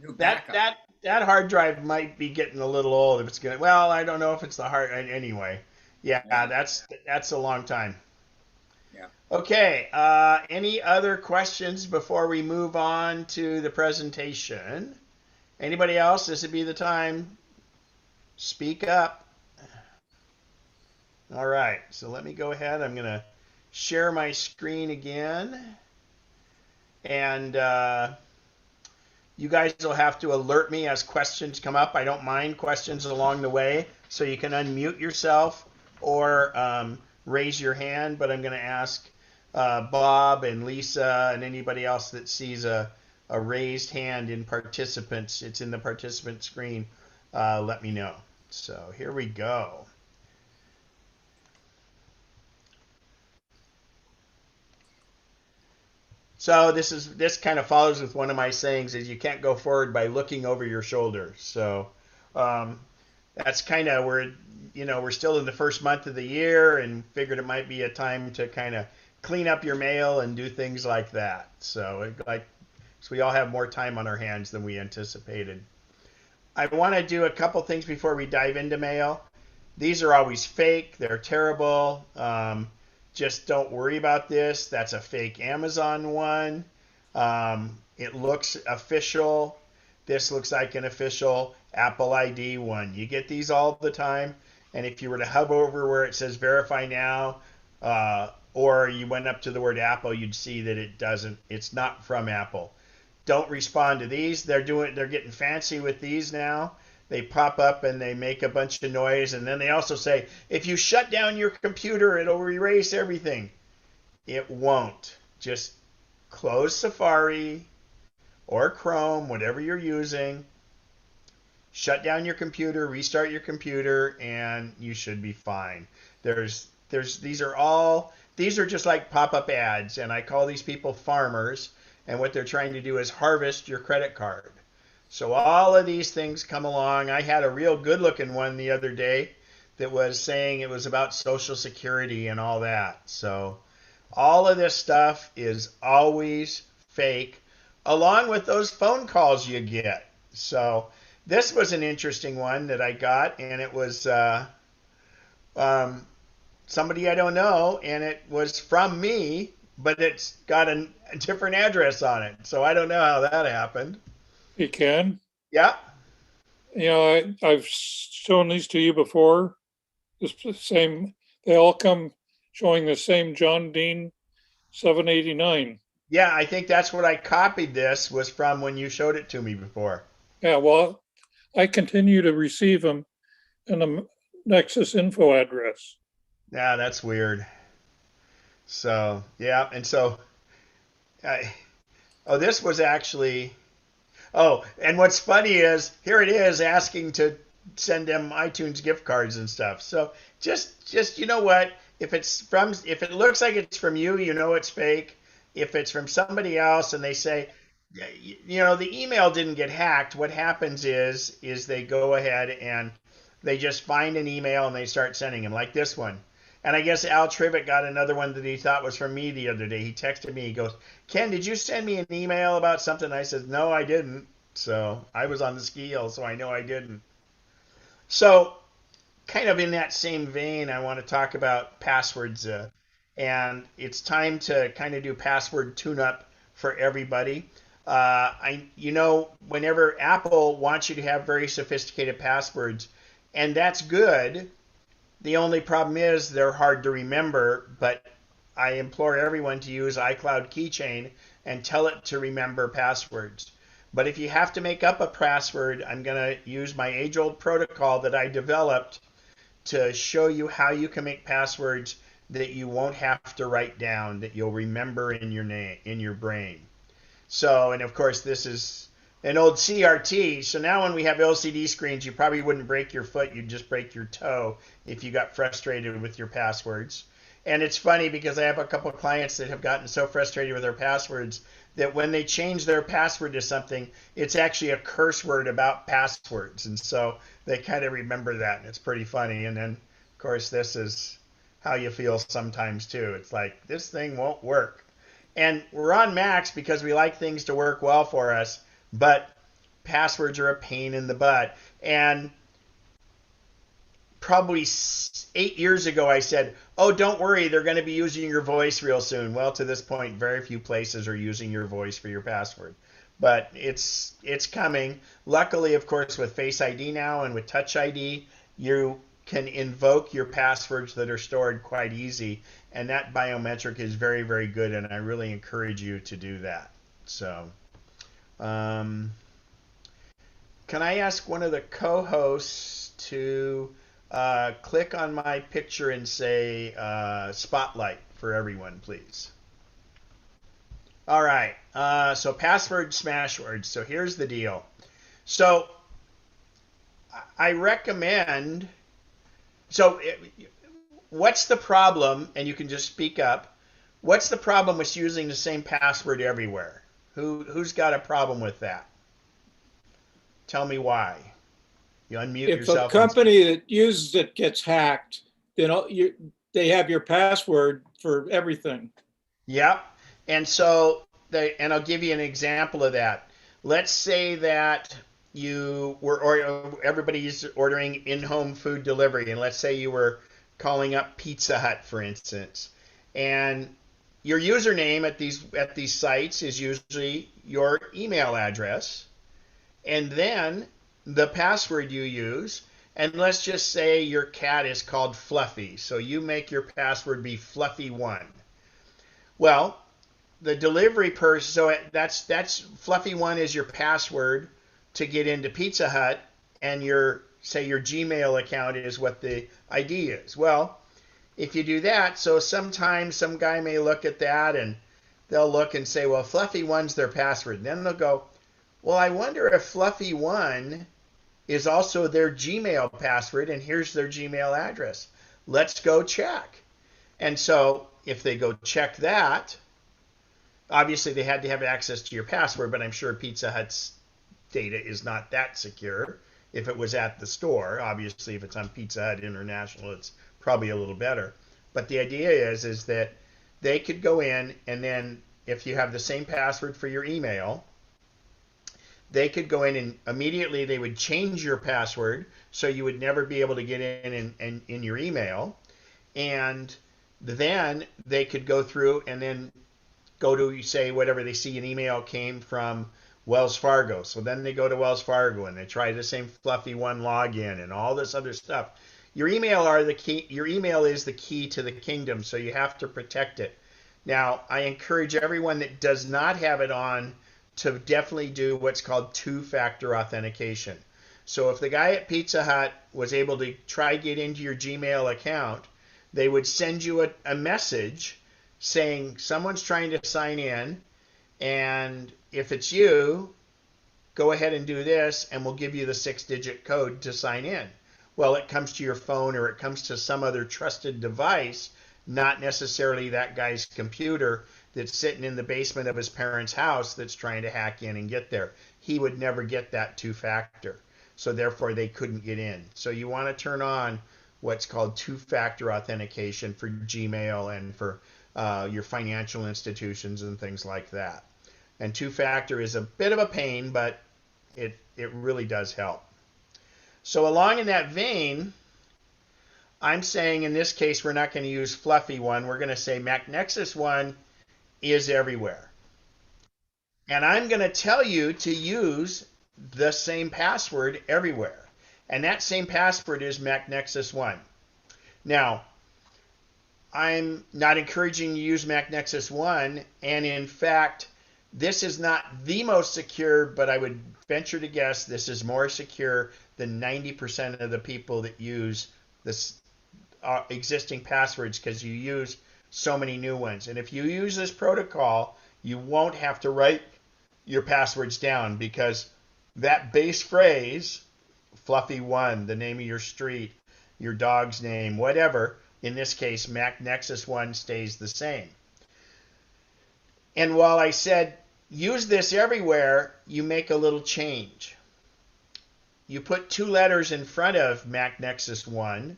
new backup. That hard drive might be getting a little old if it's gonna. Well, I don't know if it's the hard anyway. Yeah, that's a long time. Yeah. Okay. Any other questions before we move on to the presentation? Anybody else? This would be the time. Speak up. All right. So let me go ahead. I'm going to share my screen again. And you guys will have to alert me as questions come up. I don't mind questions along the way. So you can unmute yourself or raise your hand. But I'm going to ask Bob and Lisa and anybody else that sees a raised hand in participants. It's in the participant screen. Let me know. So here we go. So this kind of follows with one of my sayings is you can't go forward by looking over your shoulder. So that's kind of we're still in the first month of the year and figured it might be a time to kind of clean up your mail and do things like that. So we all have more time on our hands than we anticipated. I want to do a couple things before we dive into mail. These are always fake. They're terrible. Just don't worry about this. That's a fake Amazon one. It looks official. This looks like an official Apple ID one. You get these all the time. And if you were to hover over where it says verify now, or you went up to the word Apple, you'd see that it's not from Apple. Don't respond to these. They're getting fancy with these now. They pop up and they make a bunch of noise. And then they also say, if you shut down your computer, it'll erase everything. It won't. Just close Safari or Chrome, whatever you're using. Shut down your computer, restart your computer, and you should be fine. These are just like pop-up ads, and I call these people farmers, and what they're trying to do is harvest your credit card. So all of these things come along. I had a real good-looking one the other day that was saying it was about Social Security and all that. So all of this stuff is always fake, along with those phone calls you get. So this was an interesting one that I got, and it was somebody I don't know, and it was from me, but it's got a different address on it. So I don't know how that happened. You can. Yeah. You know, I've shown these to you before. This same, they all come showing the same John Dean 789. Yeah, I think that's what I copied. This was from when you showed it to me before. Yeah, well, I continue to receive them in a Nexus info address. Yeah, that's weird. So, yeah, and so, this was actually, and what's funny is, here it is asking to send them iTunes gift cards and stuff. So just, you know what, if it looks like it's from you, you know it's fake. If it's from somebody else and they say, you know, the email didn't get hacked, what happens is they go ahead and they just find an email and they start sending them, like this one. And I guess Al Trivet got another one that he thought was from me the other day. He texted me, he goes, Ken, did you send me an email about something? I said, no, I didn't. So I was on the ski hill, so I know I didn't. So kind of in that same vein, I want to talk about passwords. And it's time to kind of do password tune-up for everybody. Whenever Apple wants you to have very sophisticated passwords, and that's good. The only problem is they're hard to remember, but I implore everyone to use iCloud Keychain and tell it to remember passwords. But if you have to make up a password, I'm going to use my age-old protocol that I developed to show you how you can make passwords that you won't have to write down, that you'll remember in your brain. So, and of course, this is an old CRT. So now when we have LCD screens, you probably wouldn't break your foot. You'd just break your toe if you got frustrated with your passwords. And it's funny because I have a couple of clients that have gotten so frustrated with their passwords that when they change their password to something, it's actually a curse word about passwords. And so they kind of remember that, and it's pretty funny. And then, of course, this is how you feel sometimes too. It's like, this thing won't work. And we're on Macs because we like things to work well for us, but passwords are a pain in the butt. And probably 8 years ago, I said, oh, don't worry, they're going to be using your voice real soon. Well, to this point, very few places are using your voice for your password. But it's coming. Luckily, of course, with Face ID now and with Touch ID, you can invoke your passwords that are stored quite easy. And that biometric is very, very good, and I really encourage you to do that. So, can I ask one of the co-hosts to click on my picture and say spotlight for everyone, please? All right, so password smash words. So here's the deal. So I recommend, what's the problem, and you can just speak up, what's the problem with using the same password everywhere? Who's got a problem with that? Tell me why. You unmute yourself. If a company that uses it gets hacked, then they have your password for everything. Yep. And so, and I'll give you an example of that. Let's say that everybody's ordering in-home food delivery, and let's say you were calling up Pizza Hut, for instance, and your username at these sites is usually your email address, and then the password you use, and let's just say your cat is called Fluffy, so you make your password be Fluffy1. Well, the delivery person, so that's Fluffy1 is your password to get into Pizza Hut, and your Gmail account is what the ID is. Well, if you do that, so sometimes some guy may look at that and they'll look and say, well, Fluffy1's their password. And then they'll go, well, I wonder if Fluffy1 is also their Gmail password, and here's their Gmail address. Let's go check. And so if they go check that, obviously they had to have access to your password, but I'm sure Pizza Hut's data is not that secure. if it was at the store. Obviously, if it's on Pizza Hut International, it's probably a little better. But the idea is that they could go in, and then if you have the same password for your email, they could go in and immediately they would change your password so you would never be able to get in your email. And then they could go through and then go to, say, whatever, they see an email came from Wells Fargo. So then they go to Wells Fargo and they try the same fluffy one login and all this other stuff. Your email is the key to the kingdom, so you have to protect it. Now, I encourage everyone that does not have it on to definitely do what's called two-factor authentication. So if the guy at Pizza Hut was able to try get into your Gmail account, they would send you a message saying someone's trying to sign in, and if it's you, go ahead and do this, and we'll give you the 6-digit code to sign in. Well, it comes to your phone or it comes to some other trusted device, not necessarily that guy's computer that's sitting in the basement of his parents' house that's trying to hack in and get there. He would never get that two-factor, so therefore they couldn't get in. So you want to turn on what's called two-factor authentication for Gmail and for your financial institutions and things like that. And two-factor is a bit of a pain, but it really does help. So along in that vein, I'm saying in this case we're not going to use fluffy one. We're going to say MacNexus one is everywhere. And I'm going to tell you to use the same password everywhere. And that same password is MacNexus 1. Now, I'm not encouraging you to use MacNexus 1, and in fact, this is not the most secure, but I would venture to guess this is more secure than 90% of the people that use this existing passwords, because you use so many new ones. And if you use this protocol, you won't have to write your passwords down, because that base phrase, fluffy one, the name of your street, your dog's name, whatever, in this case, MacNexus 1 stays the same. And while I said use this everywhere, you make a little change. You put 2 letters in front of MacNexus 1,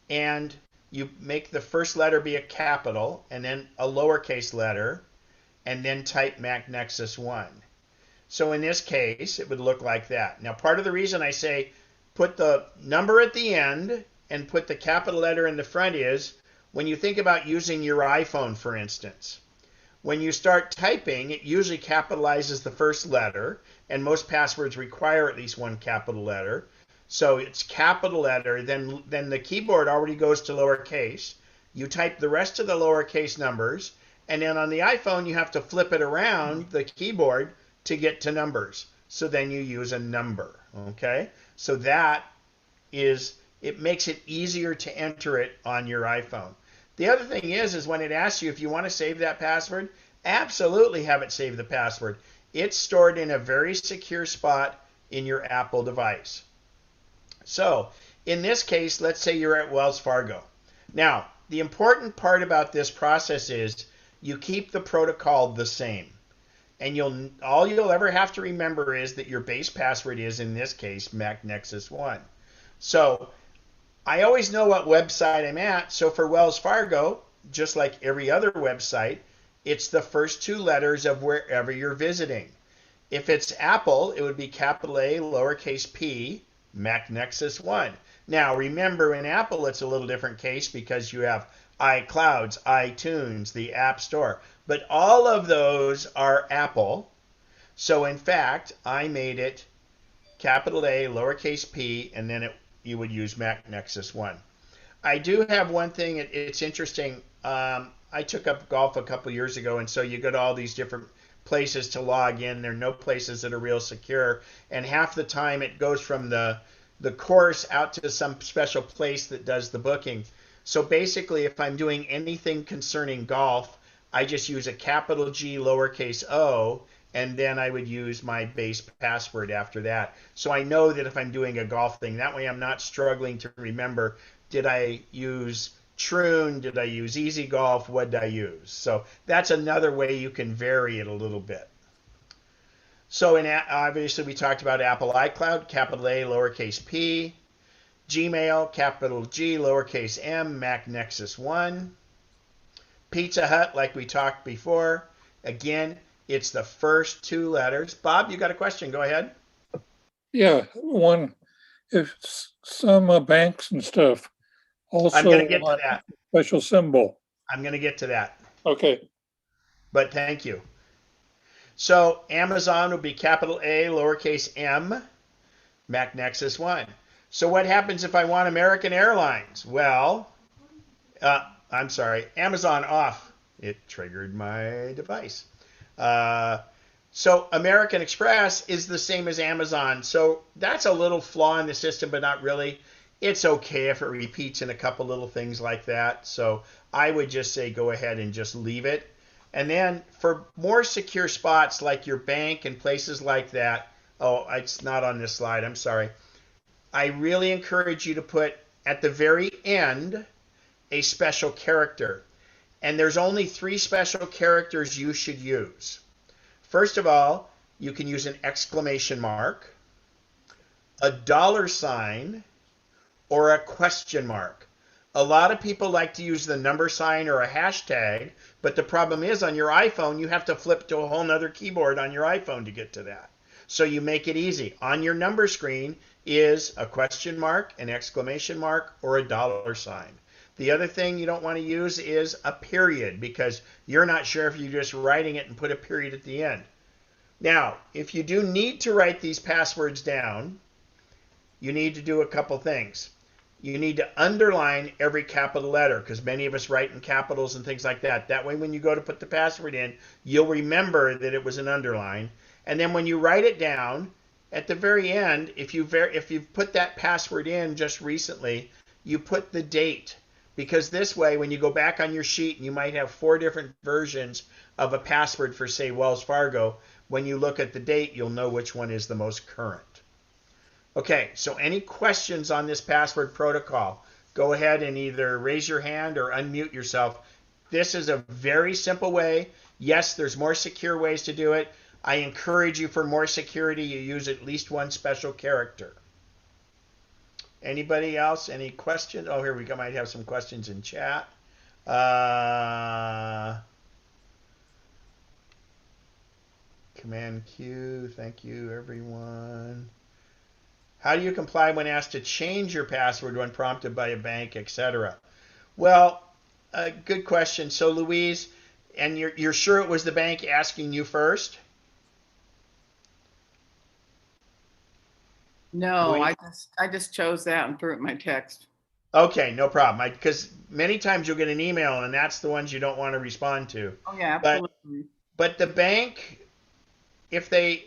and you make the first letter be a capital, and then a lowercase letter, and then type MacNexus 1. So in this case, it would look like that. Now, part of the reason I say put the number at the end and put the capital letter in the front is when you think about using your iPhone, for instance. When you start typing, it usually capitalizes the first letter, and most passwords require at least one capital letter. So it's capital letter, then the keyboard already goes to lowercase. You type the rest of the lowercase numbers, and then on the iPhone, you have to flip it around the keyboard to get to numbers. So then you use a number, okay? So that is, it makes it easier to enter it on your iPhone. The other thing is when it asks you if you want to save that password, absolutely have it save the password. It's stored in a very secure spot in your Apple device. So in this case, let's say you're at Wells Fargo. Now, the important part about this process is you keep the protocol the same. And all you'll ever have to remember is that your base password is, in this case, MacNexus 1. So I always know what website I'm at. So for Wells Fargo, just like every other website, it's the first 2 letters of wherever you're visiting. If it's Apple, it would be capital A, lowercase p, MacNexus 1. Now, remember, in Apple, it's a little different case because you have iClouds, iTunes, the App Store. But all of those are Apple. So, in fact, I made it capital A, lowercase p, and then you would use MacNexus 1. I do have one thing. It's interesting. I took up golf a couple years ago, and so you go to all these different places to log in. There are no places that are real secure, and half the time it goes from the course out to some special place that does the booking. So basically, if I'm doing anything concerning golf, I just use a capital G, lowercase o, and then I would use my base password after that. So I know that if I'm doing a golf thing, that way I'm not struggling to remember, did I use Troon, did I use Easy Golf, what did I use? So that's another way you can vary it a little bit. So obviously we talked about Apple iCloud, capital A, lowercase p, Gmail, capital G, lowercase m, MacNexus 1, Pizza Hut, like we talked before. Again, it's the first two letters. Bob, you got a question? Go ahead. Yeah, one, if some banks and stuff also I'm going to get to want that. special symbol. I'm going to get to that. Okay. But thank you. So Amazon would be capital A, lowercase m, MacNexus 1. So what happens if I want American Airlines? Well, I'm sorry, Amazon off. It triggered my device. So American Express is the same as Amazon. So that's a little flaw in the system, but not really. It's okay if it repeats in a couple little things like that. So I would just say go ahead and just leave it. And then for more secure spots like your bank and places like that, oh, it's not on this slide, I'm sorry. I really encourage you to put at the very end a special character. And there's only 3 special characters you should use. First of all, you can use an exclamation mark, a $, or a question mark. A lot of people like to use the number sign or a hashtag, but the problem is on your iPhone, you have to flip to a whole nother keyboard on your iPhone to get to that. So you make it easy. On your number screen is a question mark, an exclamation mark, or a $. The other thing you don't want to use is a period because you're not sure if you're just writing it and put a period at the end. Now, if you do need to write these passwords down, you need to do a couple things. You need to underline every capital letter because many of us write in capitals and things like that. That way when you go to put the password in, you'll remember that it was an underline. And then when you write it down, at the very end, if you've put that password in just recently, you put the date. Because this way, when you go back on your sheet, and you might have 4 different versions of a password for, say, Wells Fargo. When you look at the date, you'll know which one is the most current. Okay, so any questions on this password protocol? Go ahead and either raise your hand or unmute yourself. This is a very simple way. Yes, there's more secure ways to do it. I encourage you for more security, you use at least one special character. Anybody else? Any questions? Oh, here we go. Might have some questions in chat. Command Q. Thank you, everyone. How do you comply when asked to change your password when prompted by a bank, etc.? Well, good question. So, Louise, and you're sure it was the bank asking you first? No, Louise? I just chose that and threw it in my text. Okay, no problem. Because many times you'll get an email, and that's the ones you don't want to respond to. Oh yeah, absolutely. But the bank, if they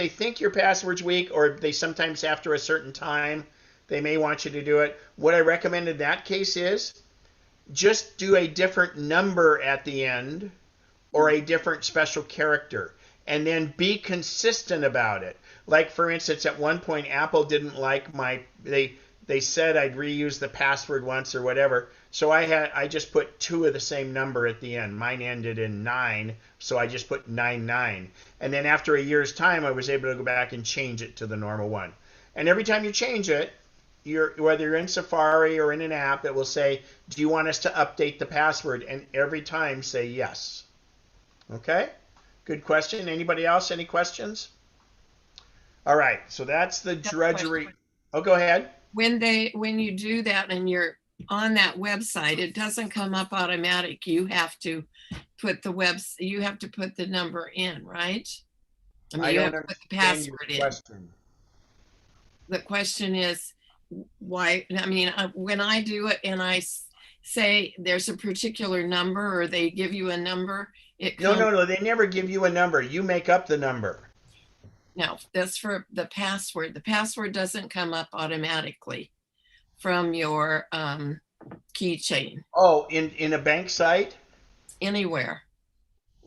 think your password's weak, or they sometimes after a certain time, they may want you to do it. What I recommend in that case is just do a different number at the end or a different special character, and then be consistent about it. Like, for instance, at one point, Apple didn't like they said I'd reuse the password once or whatever. So I just put 2 of the same number at the end. Mine ended in 9, so I just put 99. And then after a year's time, I was able to go back and change it to the normal one. And every time you change it, whether you're in Safari or in an app, it will say, do you want us to update the password? And every time say yes. Okay? Good question. Anybody else? Any questions? All right. So that's the drudgery. Oh, go ahead. When you do that and you're on that website, it doesn't come up automatic. You have to put the number in, right? I mean, you have to put the password in. The question is why? I mean, when I do it and I say there's a particular number, or they give you a number, No, they never give you a number. You make up the number. No, that's for the password. The password doesn't come up automatically from your keychain. Oh, in a bank site? Anywhere.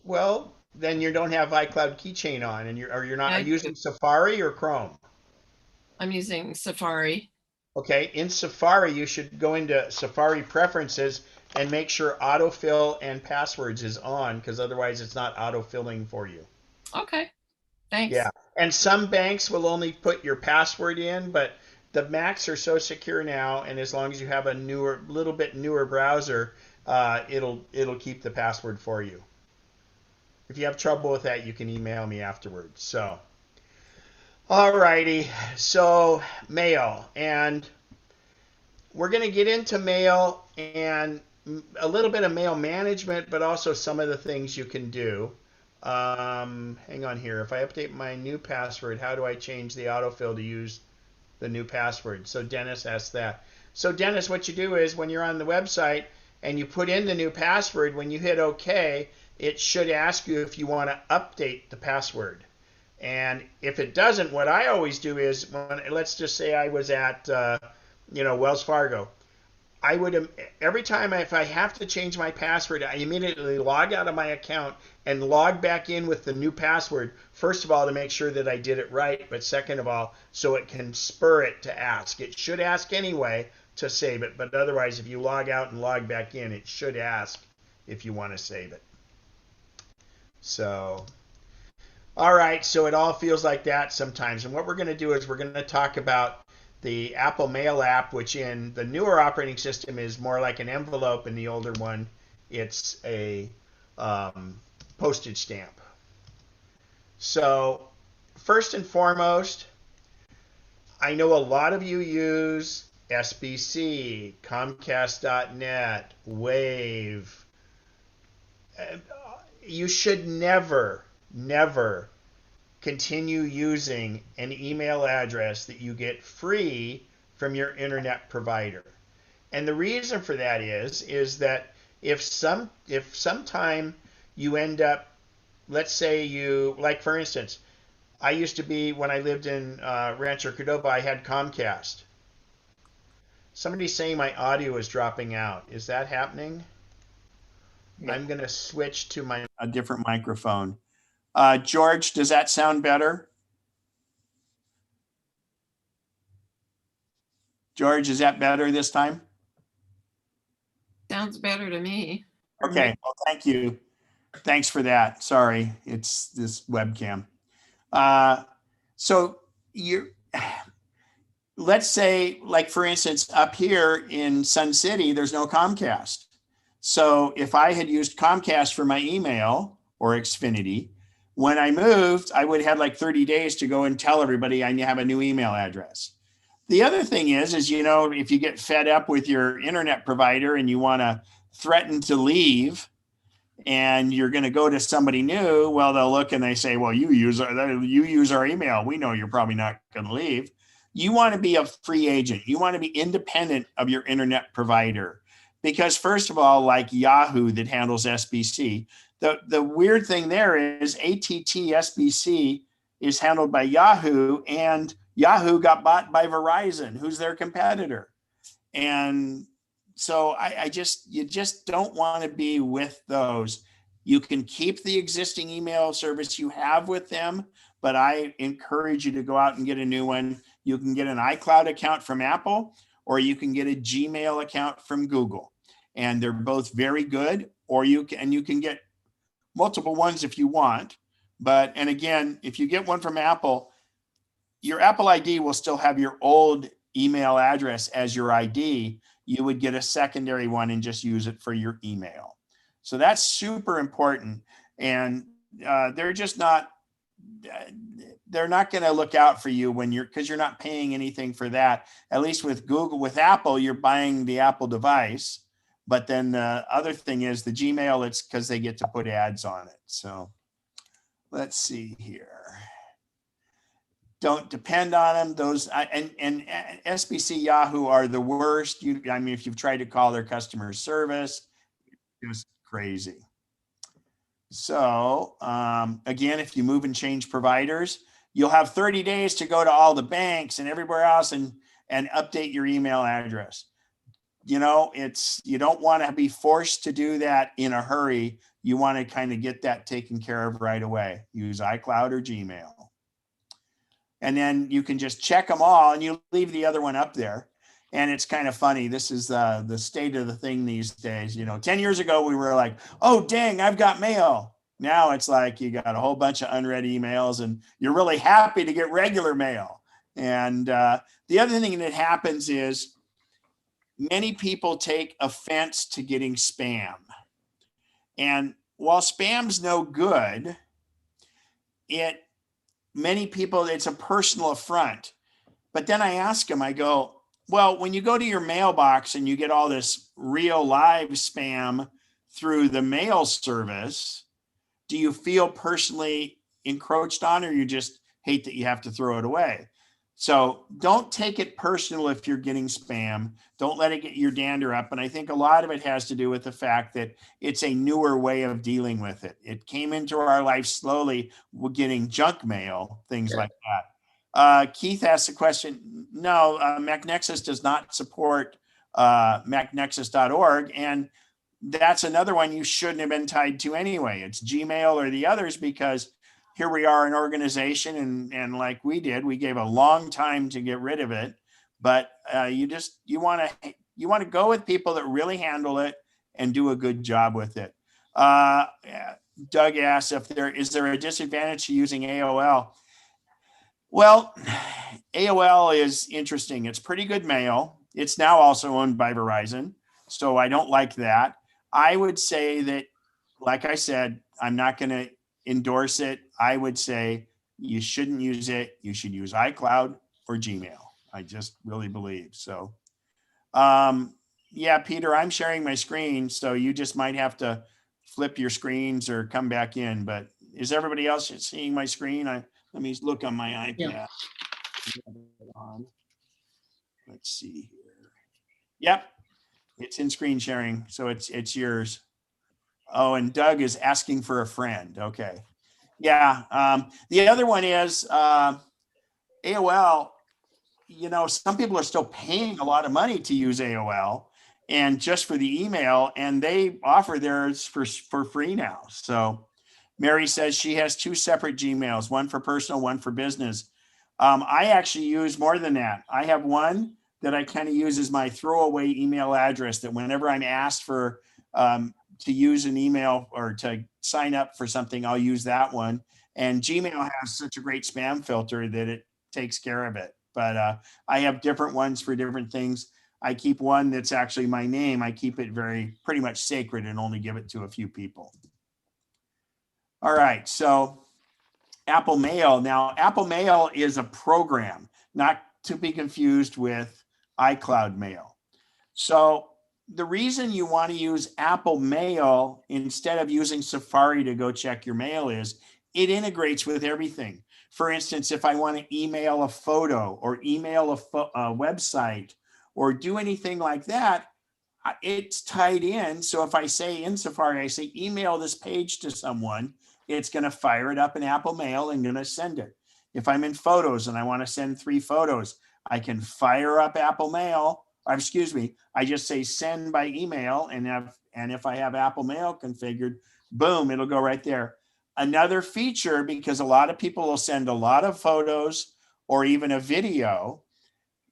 Well, then you don't have iCloud keychain on, and you're not using Safari or Chrome? I'm using Safari. Okay, in Safari, you should go into Safari preferences and make sure autofill and passwords is on, because otherwise it's not autofilling for you. Okay. Thanks. Yeah. And some banks will only put your password in, but the Macs are so secure now, and as long as you have a little bit newer browser, it'll keep the password for you. If you have trouble with that, you can email me afterwards. So, alrighty. So, mail, and we're going to get into mail and a little bit of mail management, but also some of the things you can do. Hang on here. If I update my new password, how do I change the autofill to use the new password? So Dennis asked that. So Dennis, what you do is when you're on the website and you put in the new password, when you hit OK, it should ask you if you want to update the password. And if it doesn't, what I always do is, let's just say I was at Wells Fargo. I would, every time if I have to change my password, I immediately log out of my account and log back in with the new password. First of all, to make sure that I did it right, but second of all, so it can spur it to ask. It should ask anyway to save it, but otherwise, if you log out and log back in, it should ask if you want to save it. So, all right, so it all feels like that sometimes. And what we're going to do is we're going to talk about the Apple Mail app, which in the newer operating system is more like an envelope. In the older one, it's a postage stamp. So first and foremost, I know a lot of you use SBC, Comcast.net, Wave. You should never continue using an email address that you get free from your internet provider. And the reason for that is that if sometime you end up, let's say you, like for instance, I used to be, when I lived in Rancho Cordova, I had Comcast. Somebody's saying my audio is dropping out. Is that happening? Yeah. I'm going to switch to a different microphone. George, does that sound better? George, is that better this time? Sounds better to me. Okay, well, thank you. Thanks for that. Sorry, it's this webcam. So let's say, like for instance, up here in Sun City, there's no Comcast. So if I had used Comcast for my email or Xfinity, when I moved, I would have had like 30 days to go and tell everybody I have a new email address. The other thing is, if you get fed up with your internet provider and you want to threaten to leave and you're going to go to somebody new, well, they'll look and they say, well, you use our email. We know you're probably not going to leave. You want to be a free agent. You want to be independent of your internet provider. Because first of all, like Yahoo that handles SBC, the weird thing there is ATT SBC is handled by Yahoo, and Yahoo got bought by Verizon, who's their competitor. And so you just don't want to be with those. You can keep the existing email service you have with them, but I encourage you to go out and get a new one. You can get an iCloud account from Apple, or you can get a Gmail account from Google. And they're both very good, or you can get multiple ones if you want. And again, if you get one from Apple, your Apple ID will still have your old email address as your ID. You would get a secondary one and just use it for your email. So that's super important. And they're not going to look out for you because you're not paying anything for that. At least with Google, with Apple, you're buying the Apple device. But then the other thing is the Gmail, it's because they get to put ads on it. So let's see here. Don't depend on them. Those and SBC Yahoo are the worst. If you've tried to call their customer service, it's crazy. So again, if you move and change providers, you'll have 30 days to go to all the banks and everywhere else and update your email address. You don't want to be forced to do that in a hurry. You want to kind of get that taken care of right away. Use iCloud or Gmail. And then you can just check them all and you leave the other one up there. And it's kind of funny. This is the state of the thing these days. 10 years ago, we were like, oh, dang, I've got mail. Now it's like you got a whole bunch of unread emails and you're really happy to get regular mail. And the other thing that happens is many people take offense to getting spam. And while spam's no good, many people, it's a personal affront. But then I ask them, I go, well, when you go to your mailbox and you get all this real live spam through the mail service, do you feel personally encroached on, or you just hate that you have to throw it away? So don't take it personal if you're getting spam. Don't let it get your dander up. And I think a lot of it has to do with the fact that it's a newer way of dealing with it. It came into our life slowly. We're getting junk mail, things like that. Keith asked a question. No, MacNexus does not support MacNexus.org. And that's another one you shouldn't have been tied to anyway. It's Gmail or the others, because here we are an organization and like we did, we gave a long time to get rid of it. But you want to go with people that really handle it and do a good job with it. Doug asks if is there a disadvantage to using AOL? Well, AOL is interesting. It's pretty good mail. It's now also owned by Verizon, so I don't like that. I would say that, like I said, I'm not going to endorse it. I would say you shouldn't use it. You should use iCloud or Gmail. I just really believe so. Yeah, Peter, I'm sharing my screen, so you just might have to flip your screens or come back in. But is everybody else seeing my screen? Let me look on my iPad. Yeah. Let's see here. Yep, it's in screen sharing, so it's yours. Oh, and Doug is asking for a friend. Okay. Yeah. The other one is AOL. You know, some people are still paying a lot of money to use AOL and just for the email, and they offer theirs for free now. So Mary says she has 2 separate Gmails, one for personal, one for business. I actually use more than that. I have one that I kind of use as my throwaway email address, that whenever I'm asked for to use an email or to sign up for something, I'll use that one. And Gmail has such a great spam filter that it takes care of it. But I have different ones for different things. I keep one that's actually my name. I keep it pretty much sacred and only give it to a few people. All right, so Apple Mail. Now, Apple Mail is a program, not to be confused with iCloud Mail. So the reason you want to use Apple Mail instead of using Safari to go check your mail is it integrates with everything. For instance, if I want to email a photo or email a website or do anything like that, it's tied in. So if I say in Safari, I say email this page to someone, it's going to fire it up in Apple Mail and going to send it. If I'm in Photos and I want to send 3 photos, I can fire up Apple Mail. Or excuse me, I just say send by email, and if I have Apple Mail configured, boom, it'll go right there. Another feature, because a lot of people will send a lot of photos or even a video,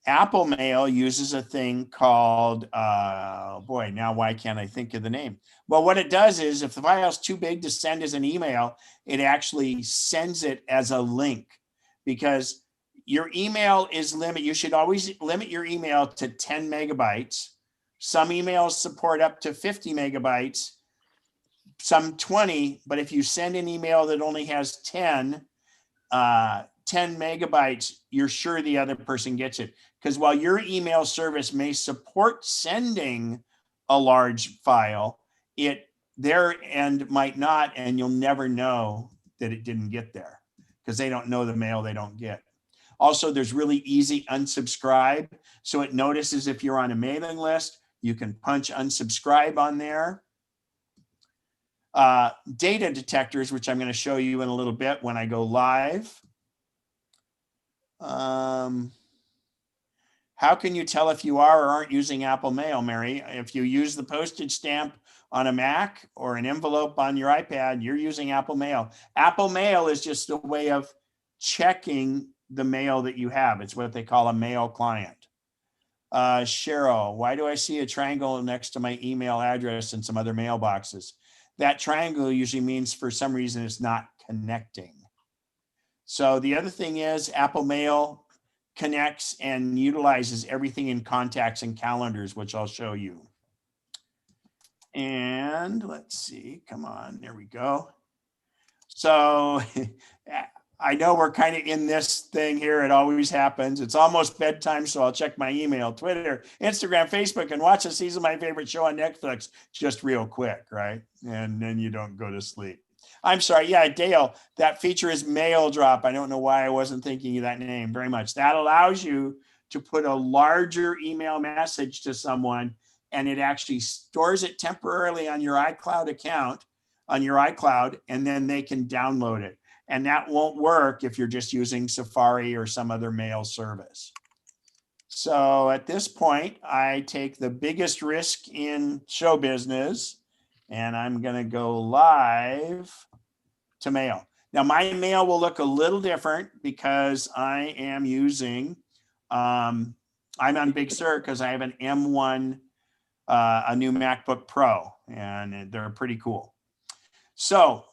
Apple Mail uses a thing called, boy, now why can't I think of the name? Well, what it does is if the file is too big to send as an email, it actually sends it as a link, because your email is limited. You should always limit your email to 10 megabytes. Some emails support up to 50 megabytes, some 20, but if you send an email that only has 10 megabytes, you're sure the other person gets it. Because while your email service may support sending a large file, their end might not, and you'll never know that it didn't get there because they don't know the mail they don't get. Also, there's really easy unsubscribe. So it notices if you're on a mailing list, you can punch unsubscribe on there. Data detectors, which I'm going to show you in a little bit when I go live. How can you tell if you are or aren't using Apple Mail, Mary? If you use the postage stamp on a Mac or an envelope on your iPad, you're using Apple Mail. Apple Mail is just a way of checking the mail that you have. It's what they call a mail client. Cheryl, why do I see a triangle next to my email address and some other mailboxes? that triangle usually means for some reason it's not connecting. So the other thing is Apple Mail connects and utilizes everything in contacts and calendars, which I'll show you. And let's see, come on, there we go. So I know we're kind of in this thing here. It always happens. It's almost bedtime, so I'll check my email, Twitter, Instagram, Facebook, and watch a season of my favorite show on Netflix just real quick, right? And then you don't go to sleep. I'm sorry. Yeah, Dale, that feature is Mail Drop. I don't know why I wasn't thinking of that name very much. That allows you to put a larger email message to someone, and it actually stores it temporarily on your iCloud account, on your iCloud, and then they can download it. And that won't work if you're just using Safari or some other mail service. So at this point, I take the biggest risk in show business, and I'm going to go live to mail. Now my mail will look a little different because I am using, I'm on Big Sur because I have an M1, a new MacBook Pro, and they're pretty cool. So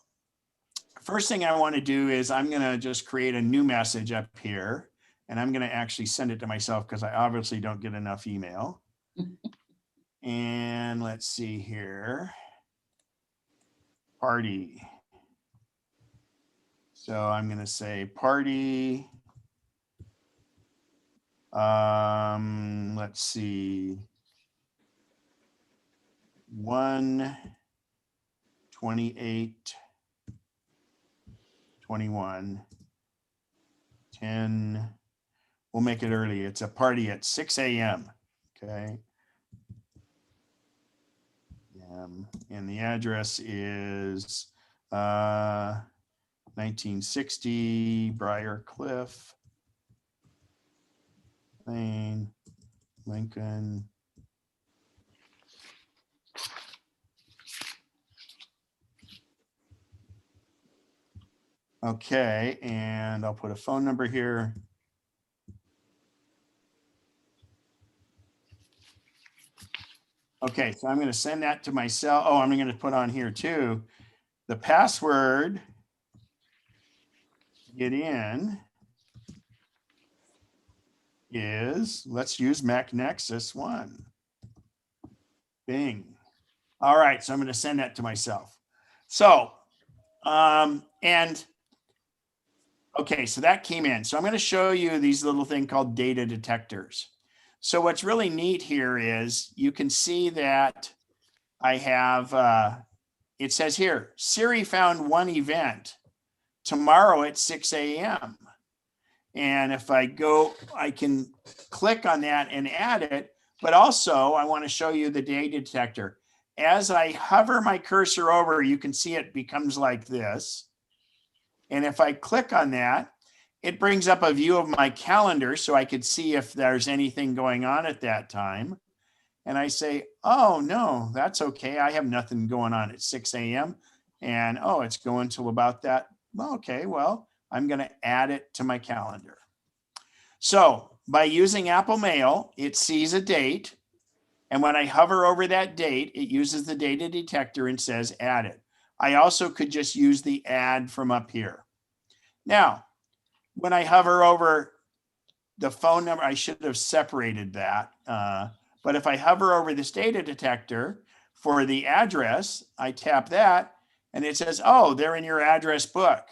first thing I want to do is I'm going to just create a new message up here, and I'm going to actually send it to myself because I obviously don't get enough email. And let's see here. Party. So I'm going to say party. Let's see. 1/28/21, 10. We'll make it early. It's a party at 6 a.m. Okay. And the address is 1960 Briar Cliff Lane, Lincoln. Okay, and I'll put a phone number here. Okay, so I'm going to send that to myself. Oh, I'm going to put on here too. The password to get in is, let's use MacNexus 1. Bing. All right, so I'm going to send that to myself. So, and okay, so that came in. So I'm going to show you these little thing called data detectors. So what's really neat here is you can see that I have, it says here, Siri found one event tomorrow at 6 a.m. And if I go, I can click on that and add it. But also I want to show you the data detector. As I hover my cursor over, you can see it becomes like this. And if I click on that, it brings up a view of my calendar so I could see if there's anything going on at that time. And I say, oh, no, that's okay. I have nothing going on at 6 a.m. And, oh, it's going till about that. Well, okay, well, I'm going to add it to my calendar. So by using Apple Mail, it sees a date. And when I hover over that date, it uses the data detector and says add it. I also could just use the add from up here. Now, when I hover over the phone number, I should have separated that. But if I hover over this data detector for the address, I tap that and it says, oh, they're in your address book.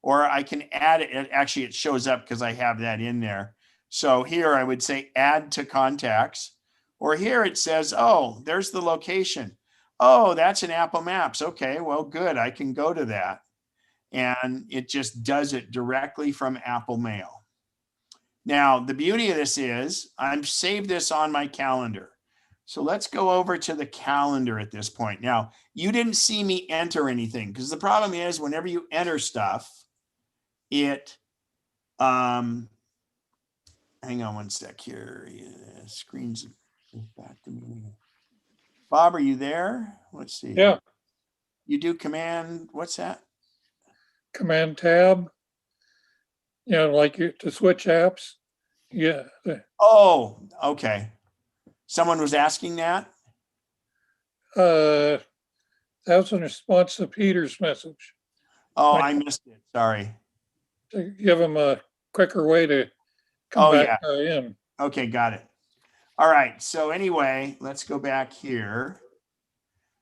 Or I can add it. Actually, it shows up because I have that in there. So here I would say add to contacts. Or here it says, oh, there's the location. Oh, that's in Apple Maps. Okay, well, good. I can go to that. And it just does it directly from Apple Mail. Now, the beauty of this is I've saved this on my calendar. So let's go over to the calendar at this point. Now, you didn't see me enter anything because the problem is whenever you enter stuff, it, hang on one sec here. Screen's back to me. Bob, are you there? Let's see. Yeah. You do command, what's that? Command tab. You know, like to switch apps. Yeah. Oh, okay. Someone was asking that? That was in response to Peter's message. Oh, I missed it. Sorry. To give him a quicker way to come Oh, back yeah. in. Okay, got it. All right. So anyway, let's go back here.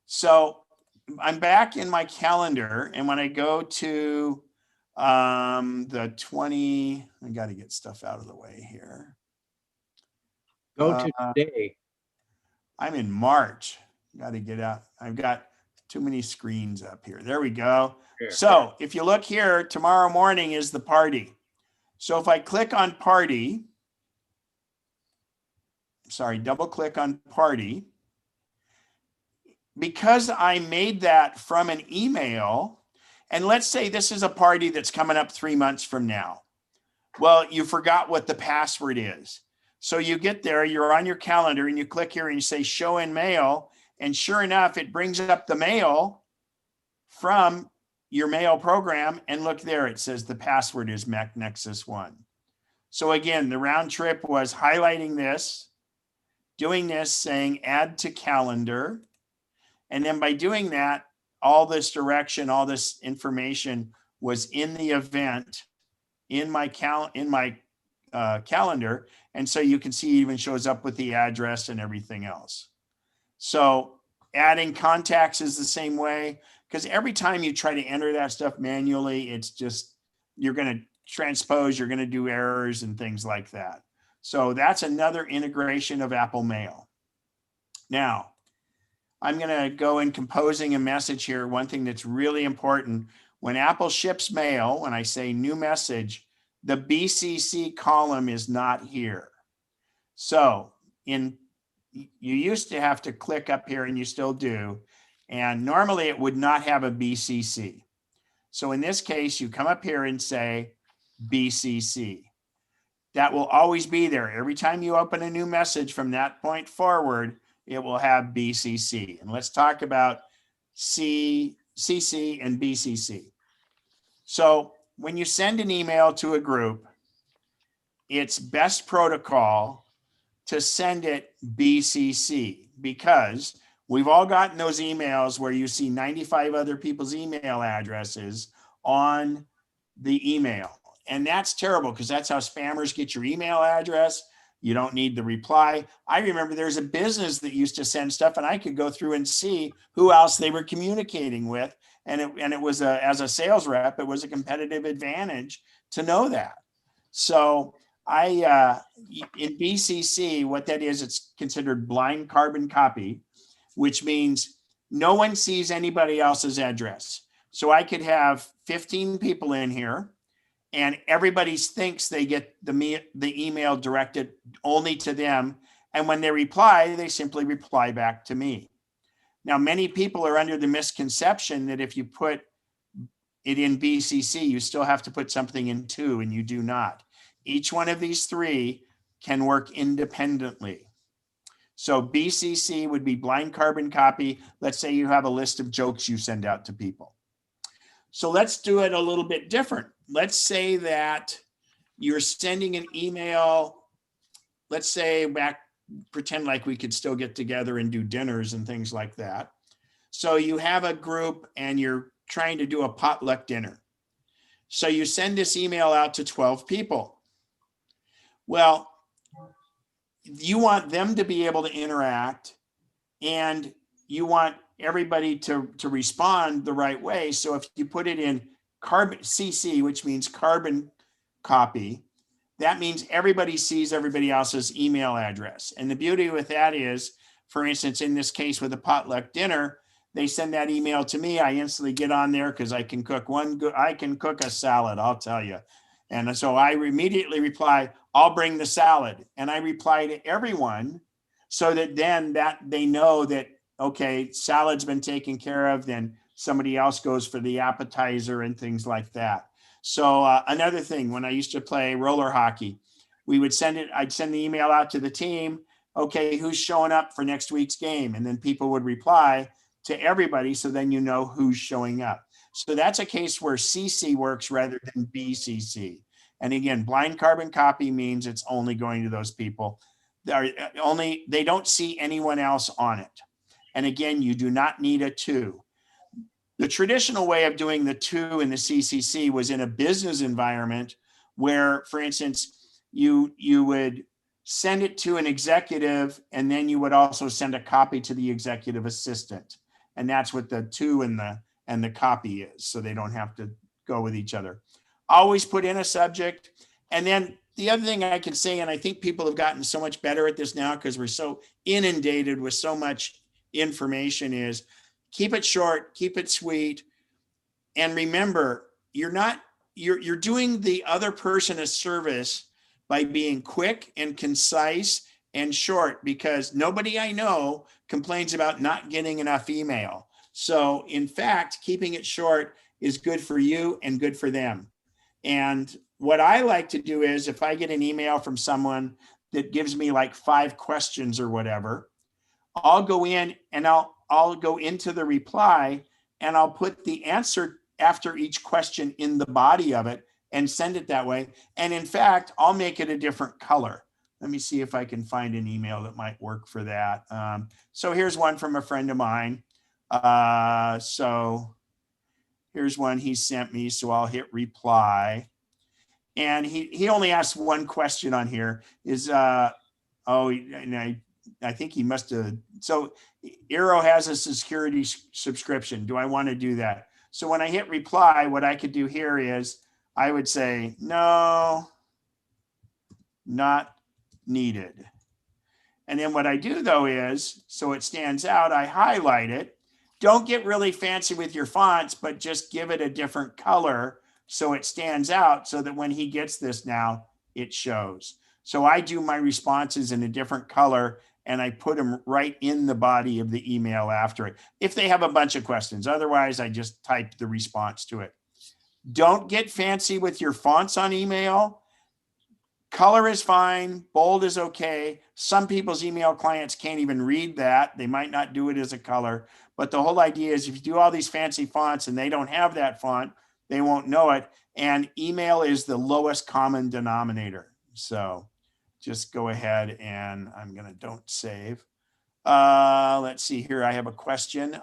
So I'm back in my calendar, and when I go to the 20, I got to get stuff out of the way here. Go to today. I'm in March. Got to get out. I've got too many screens up here. There we go. Sure. So if you look here, tomorrow morning is the party. So if I click on party, sorry, double click on party, because I made that from an email, and let's say this is a party that's coming up 3 months from now. Well, you forgot what the password is. So you get there, you're on your calendar, and you click here and you say show in mail. And sure enough, it brings up the mail from your mail program. And look there, it says the password is MacNexus 1. So again, the round trip was highlighting this, doing this, saying add to calendar. And then by doing that, all this direction, all this information was in the event in my calendar. And so you can see it even shows up with the address and everything else. So adding contacts is the same way, because every time you try to enter that stuff manually, it's just, you're going to transpose, you're going to do errors and things like that. So that's another integration of Apple Mail. Now, I'm going to go in composing a message here. One thing that's really important, when Apple ships mail, when I say new message, the BCC column is not here. So you used to have to click up here, and you still do. And normally it would not have a BCC. So in this case, you come up here and say BCC. That will always be there. Every time you open a new message from that point forward, it will have BCC. And let's talk about CC and BCC. So when you send an email to a group, it's best protocol to send it BCC, because we've all gotten those emails where you see 95 other people's email addresses on the email. And that's terrible, because that's how spammers get your email address. You don't need the reply. I remember there's a business that used to send stuff, and I could go through and see who else they were communicating with. And it was as a sales rep, it was a competitive advantage to know that. So in BCC, what that is, it's considered blind carbon copy, which means no one sees anybody else's address. So I could have 15 people in here, and everybody thinks they get the email directed only to them. And when they reply, they simply reply back to me. Now, many people are under the misconception that if you put it in BCC, you still have to put something in to, and you do not. Each one of these three can work independently. So BCC would be blind carbon copy. Let's say you have a list of jokes you send out to people. So let's do it a little bit different. Let's say that you're sending an email, let's say pretend like we could still get together and do dinners and things like that. So you have a group and you're trying to do a potluck dinner. So you send this email out to 12 people. Well, you want them to be able to interact, and you want everybody to respond the right way. So if you put it in carbon CC, which means carbon copy, that means everybody sees everybody else's email address. And the beauty with that is, for instance, in this case with a potluck dinner, they send that email to me. I instantly get on there because I can cook a salad, I'll tell you. And so I immediately reply, I'll bring the salad. And I reply to everyone so that then they know that, okay, salad's been taken care of, then somebody else goes for the appetizer and things like that. So another thing, when I used to play roller hockey, I'd send the email out to the team, okay, who's showing up for next week's game? And then people would reply to everybody, so then you know who's showing up. So that's a case where CC works rather than BCC. And again, blind carbon copy means it's only going to those people. They don't see anyone else on it. And again, you do not need a to. The traditional way of doing the to in the CCC was in a business environment where, for instance, you would send it to an executive and then you would also send a copy to the executive assistant. And that's what the to and the copy is. So they don't have to go with each other. Always put in a subject. And then the other thing I can say, and I think people have gotten so much better at this now because we're so inundated with so much information, is keep it short, keep it sweet. And remember, you're doing the other person a service by being quick and concise and short, because nobody I know complains about not getting enough email. So in fact, keeping it short is good for you and good for them. And what I like to do is, if I get an email from someone that gives me like 5 questions or whatever, I'll go in and I'll go into the reply and I'll put the answer after each question in the body of it and send it that way. And in fact, I'll make it a different color. Let me see if I can find an email that might work for that. So here's one from a friend of mine. So here's one he sent me. So I'll hit reply. And he only asked one question on here is, and I think he must have, so Eero has a security subscription. Do I want to do that? So when I hit reply, what I could do here is I would say, no, not needed. And then what I do though is, so it stands out, I highlight it. Don't get really fancy with your fonts, but just give it a different color so it stands out, so that when he gets this now, it shows. So I do my responses in a different color and I put them right in the body of the email after it, if they have a bunch of questions. Otherwise, I just type the response to it. Don't get fancy with your fonts on email. Color is fine, bold is okay. Some people's email clients can't even read that. They might not do it as a color, but the whole idea is if you do all these fancy fonts and they don't have that font, they won't know it. And email is the lowest common denominator. So just go ahead and I'm gonna don't save. Let's see here, I have a question.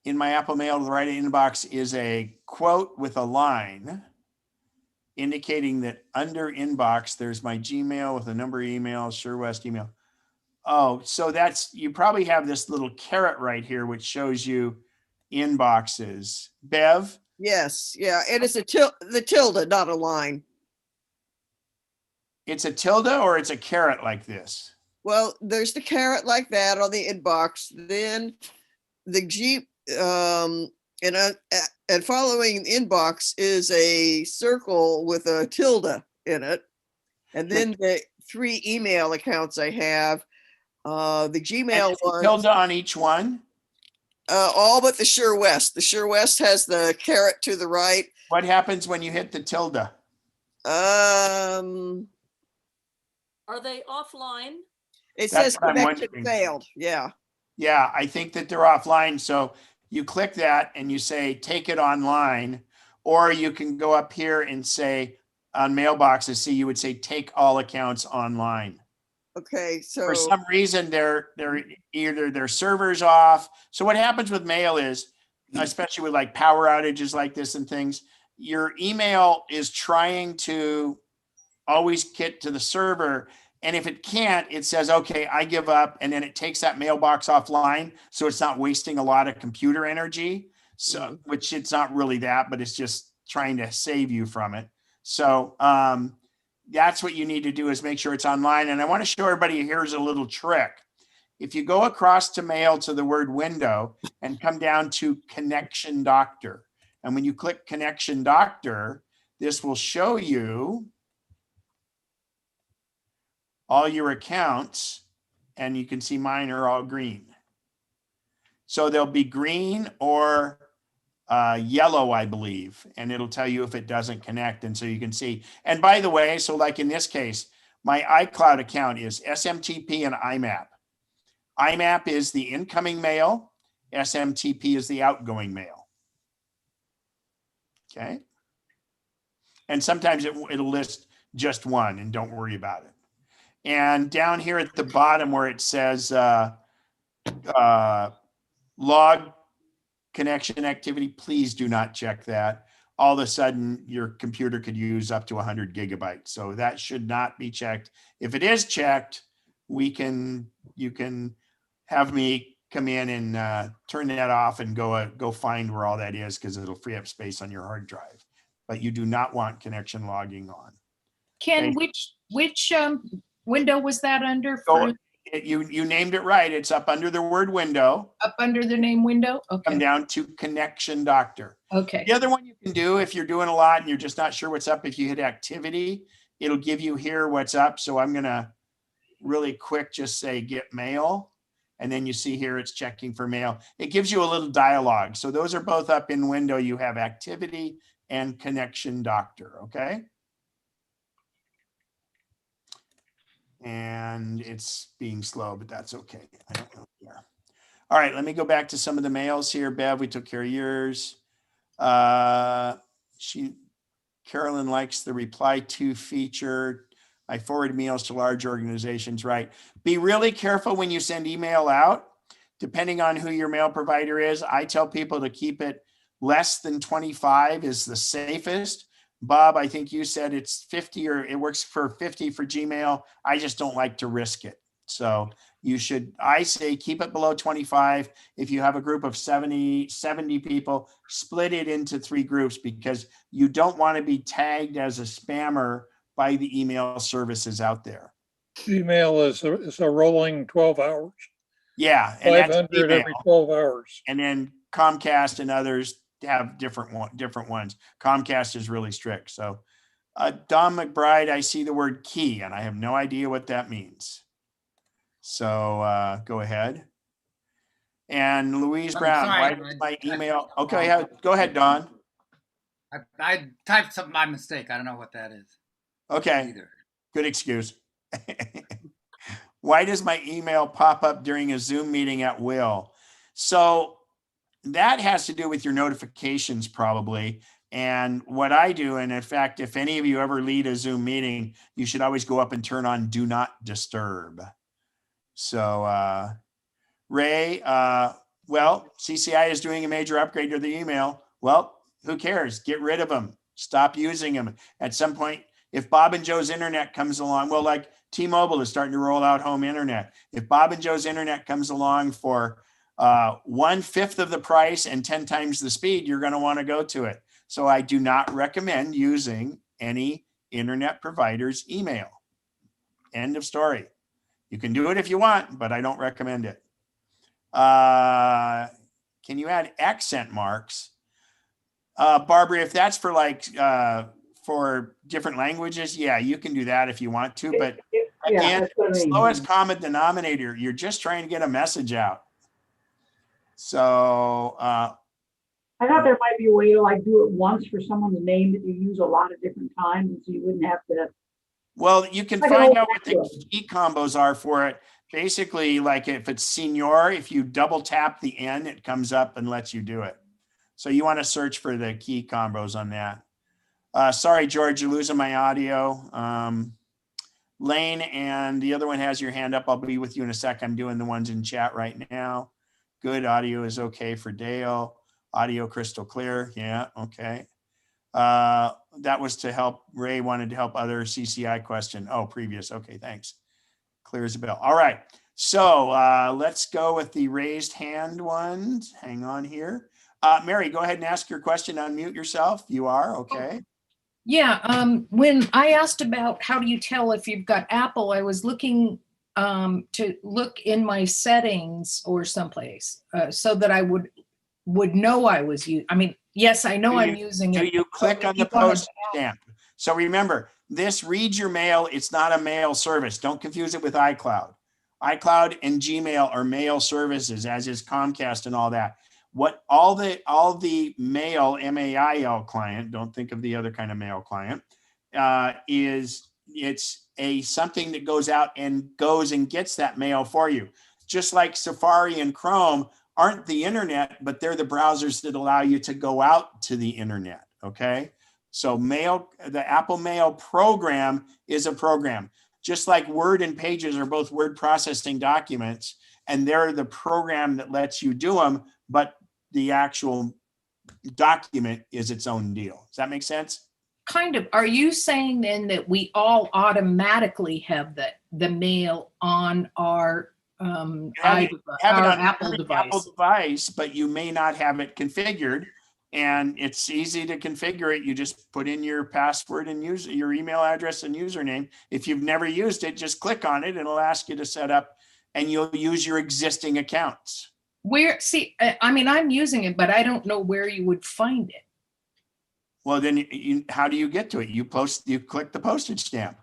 In my Apple Mail, the right inbox is a quote with a line indicating that under inbox, there's my Gmail with a number of emails, SureWest email. Oh, so that's, you probably have this little caret right here, which shows you inboxes. Bev? Yes, yeah, and it's the tilde, not a line. It's a tilde or it's a caret like this? Well, there's the caret like that on the inbox, then the and following inbox is a circle with a tilde in it. And then the 3 email accounts I have, the Gmail one. Tilde on each one? All but the SureWest. The SureWest has the caret to the right. What happens when you hit the tilde? Are they offline? It says connection failed. Yeah. Yeah, I think that they're offline. So you click that and you say, take it online, or you can go up here and say on mailboxes, see, you would say, take all accounts online. Okay, so for some reason they're either their server's off. So what happens with mail is, especially with like power outages like this and things, your email is trying to always get to the server. And if it can't, it says, okay, I give up. And then it takes that mailbox offline. So it's not wasting a lot of computer energy. So, which it's not really that, but it's just trying to save you from it. So that's what you need to do, is make sure it's online. And I want to show everybody, here's a little trick. If you go across to mail to the word window and come down to Connection Doctor, and when you click Connection Doctor, this will show you all your accounts, and you can see mine are all green. So they'll be green or yellow, I believe, and it'll tell you if it doesn't connect. And so you can see, and by the way, so like in this case, my iCloud account is SMTP and IMAP. IMAP is the incoming mail. SMTP is the outgoing mail. Okay. And sometimes it'll list just one, and don't worry about it. And down here at the bottom where it says log connection activity, please do not check that. All of a sudden, your computer could use up to 100 gigabytes. So that should not be checked. If it is checked, you can have me come in and turn that off and go find where all that is, because it'll free up space on your hard drive. But you do not want connection logging on. Ken, Okay. which window was that under? So you named it right. It's up under the word window. Up under the name window? Okay. Come down to Connection Doctor. Okay. The other one you can do if you're doing a lot and you're just not sure what's up, if you hit activity, it'll give you here what's up. So I'm going to really quick just say get mail. And then you see here it's checking for mail. It gives you a little dialogue. So those are both up in window. You have activity and Connection Doctor. Okay. And it's being slow, but that's okay. I don't know. Yeah. All right, let me go back to some of the mails here. Bev, we took care of yours. Carolyn likes the reply to feature. I forward emails to large organizations, right? Be really careful when you send email out, depending on who your mail provider is. I tell people to keep it less than 25 is the safest. Bob, I think you said it's 50, or it works for 50 for Gmail. I just don't like to risk it. So I say keep it below 25. If you have a group of 70 people, split it into 3 groups, because you don't want to be tagged as a spammer by the email services out there. Gmail is a rolling 12 hours. Yeah. And 500 every 12 hours. And then Comcast and others have different ones. Comcast is really strict. So Don McBride, I see the word key and I have no idea what that means. So go ahead. And Louise Brown, sorry, why does my email? Okay, go ahead, Don. I typed something by mistake. I don't know what that is. Okay, good excuse. Why does my email pop up during a Zoom meeting at will? So that has to do with your notifications probably. And what I do, and in fact, if any of you ever lead a Zoom meeting, you should always go up and turn on Do Not Disturb. So Ray, well, CCI is doing a major upgrade to the email. Well, who cares? Get rid of them. Stop using them. At some point, if Bob and Joe's internet comes along, well, like T-Mobile is starting to roll out home internet. If Bob and Joe's internet comes along for 1/5 of the price and 10 times the speed, you're going to want to go to it. So I do not recommend using any internet provider's email. End of story. You can do it if you want, but I don't recommend it. Can you add accent marks? Barbara, if that's for for different languages, yeah, you can do that if you want to. But again, slowest common denominator, you're just trying to get a message out. So I thought there might be a way to do it once for someone's name that you use a lot of different times, so you wouldn't have to. Well, you can find out what the key combos are for it. Basically, like if it's senior, if you double tap the N, it comes up and lets you do it. So you want to search for the key combos on that. Sorry, George, you're losing my audio. Lane and the other one has your hand up. I'll be with you in a sec. I'm doing the ones in chat right now. Good. Audio is okay for Dale. Audio crystal clear. Yeah. Okay. That was to help. Ray wanted to help other CCI question. Oh, previous. Okay. Thanks. Clear as a bell. All right. So let's go with the raised hand ones. Hang on here. Mary, go ahead and ask your question. Unmute yourself. You are okay. Yeah. When I asked about how do you tell if you've got Apple, I was looking to look in my settings or someplace so that I would know I was using. I mean, yes, I know I'm using it. Do you click on the post stamp? So remember, this reads your mail. It's not a mail service. Don't confuse it with iCloud. iCloud and Gmail are mail services, as is Comcast and all that. What all the mail, MAIL client, don't think of the other kind of mail client, it's something that goes out and goes and gets that mail for you. Just like Safari and Chrome aren't the internet, but they're the browsers that allow you to go out to the internet. Okay. So the Apple Mail program is a program. Just like Word and Pages are both word processing documents, and they're the program that lets you do them, but the actual document is its own deal. Does that make sense? Kind of. Are you saying then that we all automatically have the mail on our You have it our on Apple every device? Apple device, but you may not have it configured. And it's easy to configure it. You just put in your password and use your email address and username. If you've never used it, just click on it and it'll ask you to set up, and you'll use your existing accounts. Where, see, I mean, I'm using it, but I don't know where you would find it. Well, then how do you get to it? You click the postage stamp.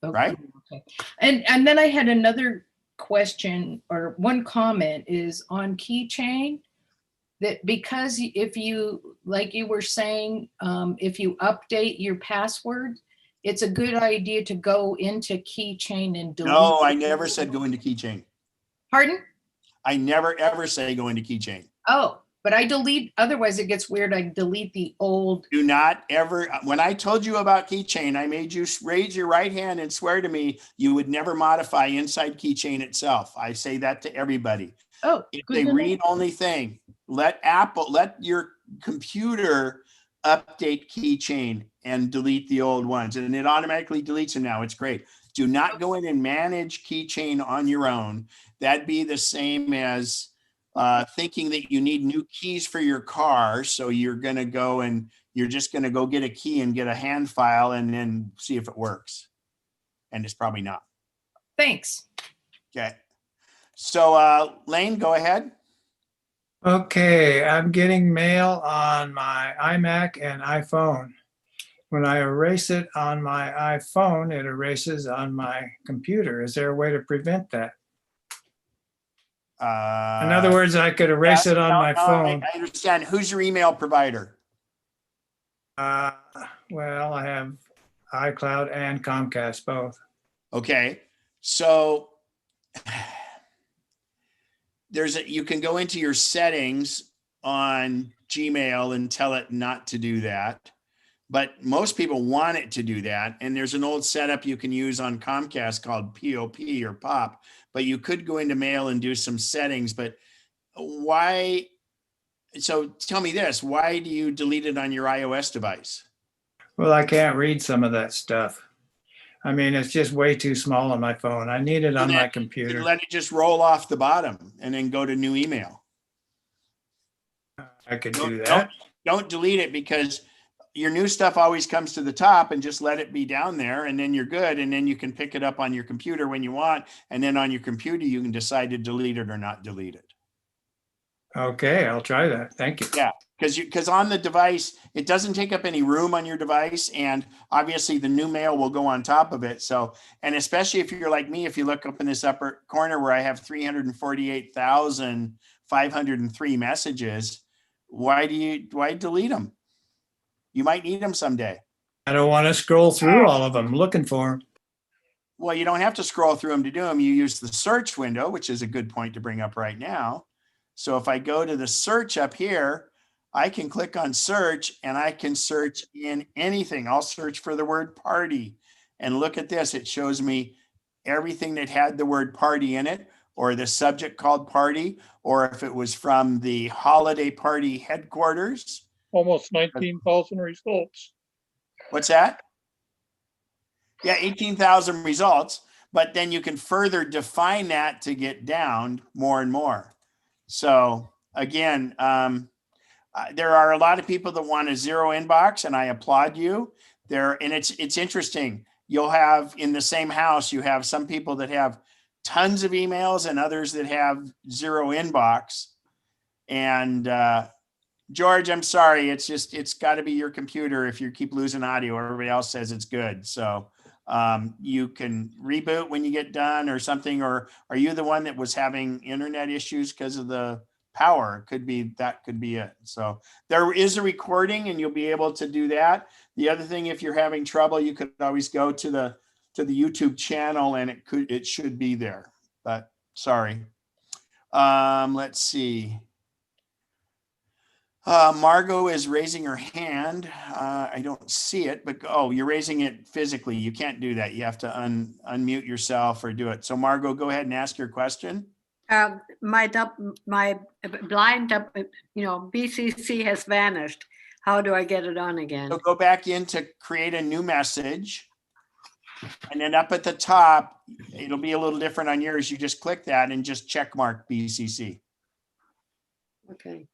Okay. Right? Okay. And then I had another question, or one comment is on keychain, that because if you, like you were saying, if you update your password, it's a good idea to go into keychain and delete. No, I never said go into keychain. Pardon? I never ever say go into keychain. Oh, but I delete, otherwise it gets weird. I delete the old. Do not ever, when I told you about keychain, I made you raise your right hand and swear to me you would never modify inside keychain itself. I say that to everybody. Oh, it's a read-only thing. Let your computer update keychain and delete the old ones, and it automatically deletes them now. It's great. Do not go in and manage keychain on your own. That'd be the same as thinking that you need new keys for your car. So you're going to go and you're just going to go get a key and get a hand file and then see if it works. And it's probably not. Thanks. Okay. So Lane, go ahead. Okay, I'm getting mail on my iMac and iPhone. When I erase it on my iPhone, it erases on my computer. Is there a way to prevent that? In other words, I could erase it on my phone. I understand. Who's your email provider? Well, I have iCloud and Comcast both. Okay, so you can go into your settings on Gmail and tell it not to do that. But most people want it to do that. And there's an old setup you can use on Comcast called POP or POP, but you could go into mail and do some settings. But why? So tell me this, why do you delete it on your iOS device? Well, I can't read some of that stuff. I mean, it's just way too small on my phone. I need it on my computer. Let it just roll off the bottom and then go to new email. I could do that. Don't delete it, because your new stuff always comes to the top, and just let it be down there, and then you're good. And then you can pick it up on your computer when you want. And then on your computer, you can decide to delete it or not delete it. Okay, I'll try that. Thank you. Yeah, because on the device, it doesn't take up any room on your device. And obviously the new mail will go on top of it. So, and especially if you're like me, if you look up in this upper corner where I have 348,503 messages, why delete them? You might need them someday. I don't want to scroll through all of them looking for them. Well, you don't have to scroll through them to do them. You use the search window, which is a good point to bring up right now. So if I go to the search up here, I can click on search and I can search in anything. I'll search for the word party, and look at this. It shows me everything that had the word party in it, or the subject called party, or if it was from the holiday party headquarters. Almost 19,000 results. What's that? Yeah, 18,000 results. But then you can further define that to get down more and more. So again, there are a lot of people that want a zero inbox, and I applaud you there. And it's interesting. You'll have in the same house, you have some people that have tons of emails and others that have zero inbox. And George, I'm sorry. It's got to be your computer. If you keep losing audio, everybody else says it's good. So you can reboot when you get done or something. Or are you the one that was having internet issues because of the power? That could be it. So there is a recording and you'll be able to do that. The other thing, if you're having trouble, you could always go to the YouTube channel and it should be there, but sorry. Let's see. Margot is raising her hand. I don't see it, but oh, you're raising it physically. You can't do that. You have to unmute yourself or do it. So Margot, go ahead and ask your question. My blind, BCC has vanished. How do I get it on again? So go back in to create a new message. And then up at the top, it'll be a little different on yours. You just click that and just check mark BCC. Okay.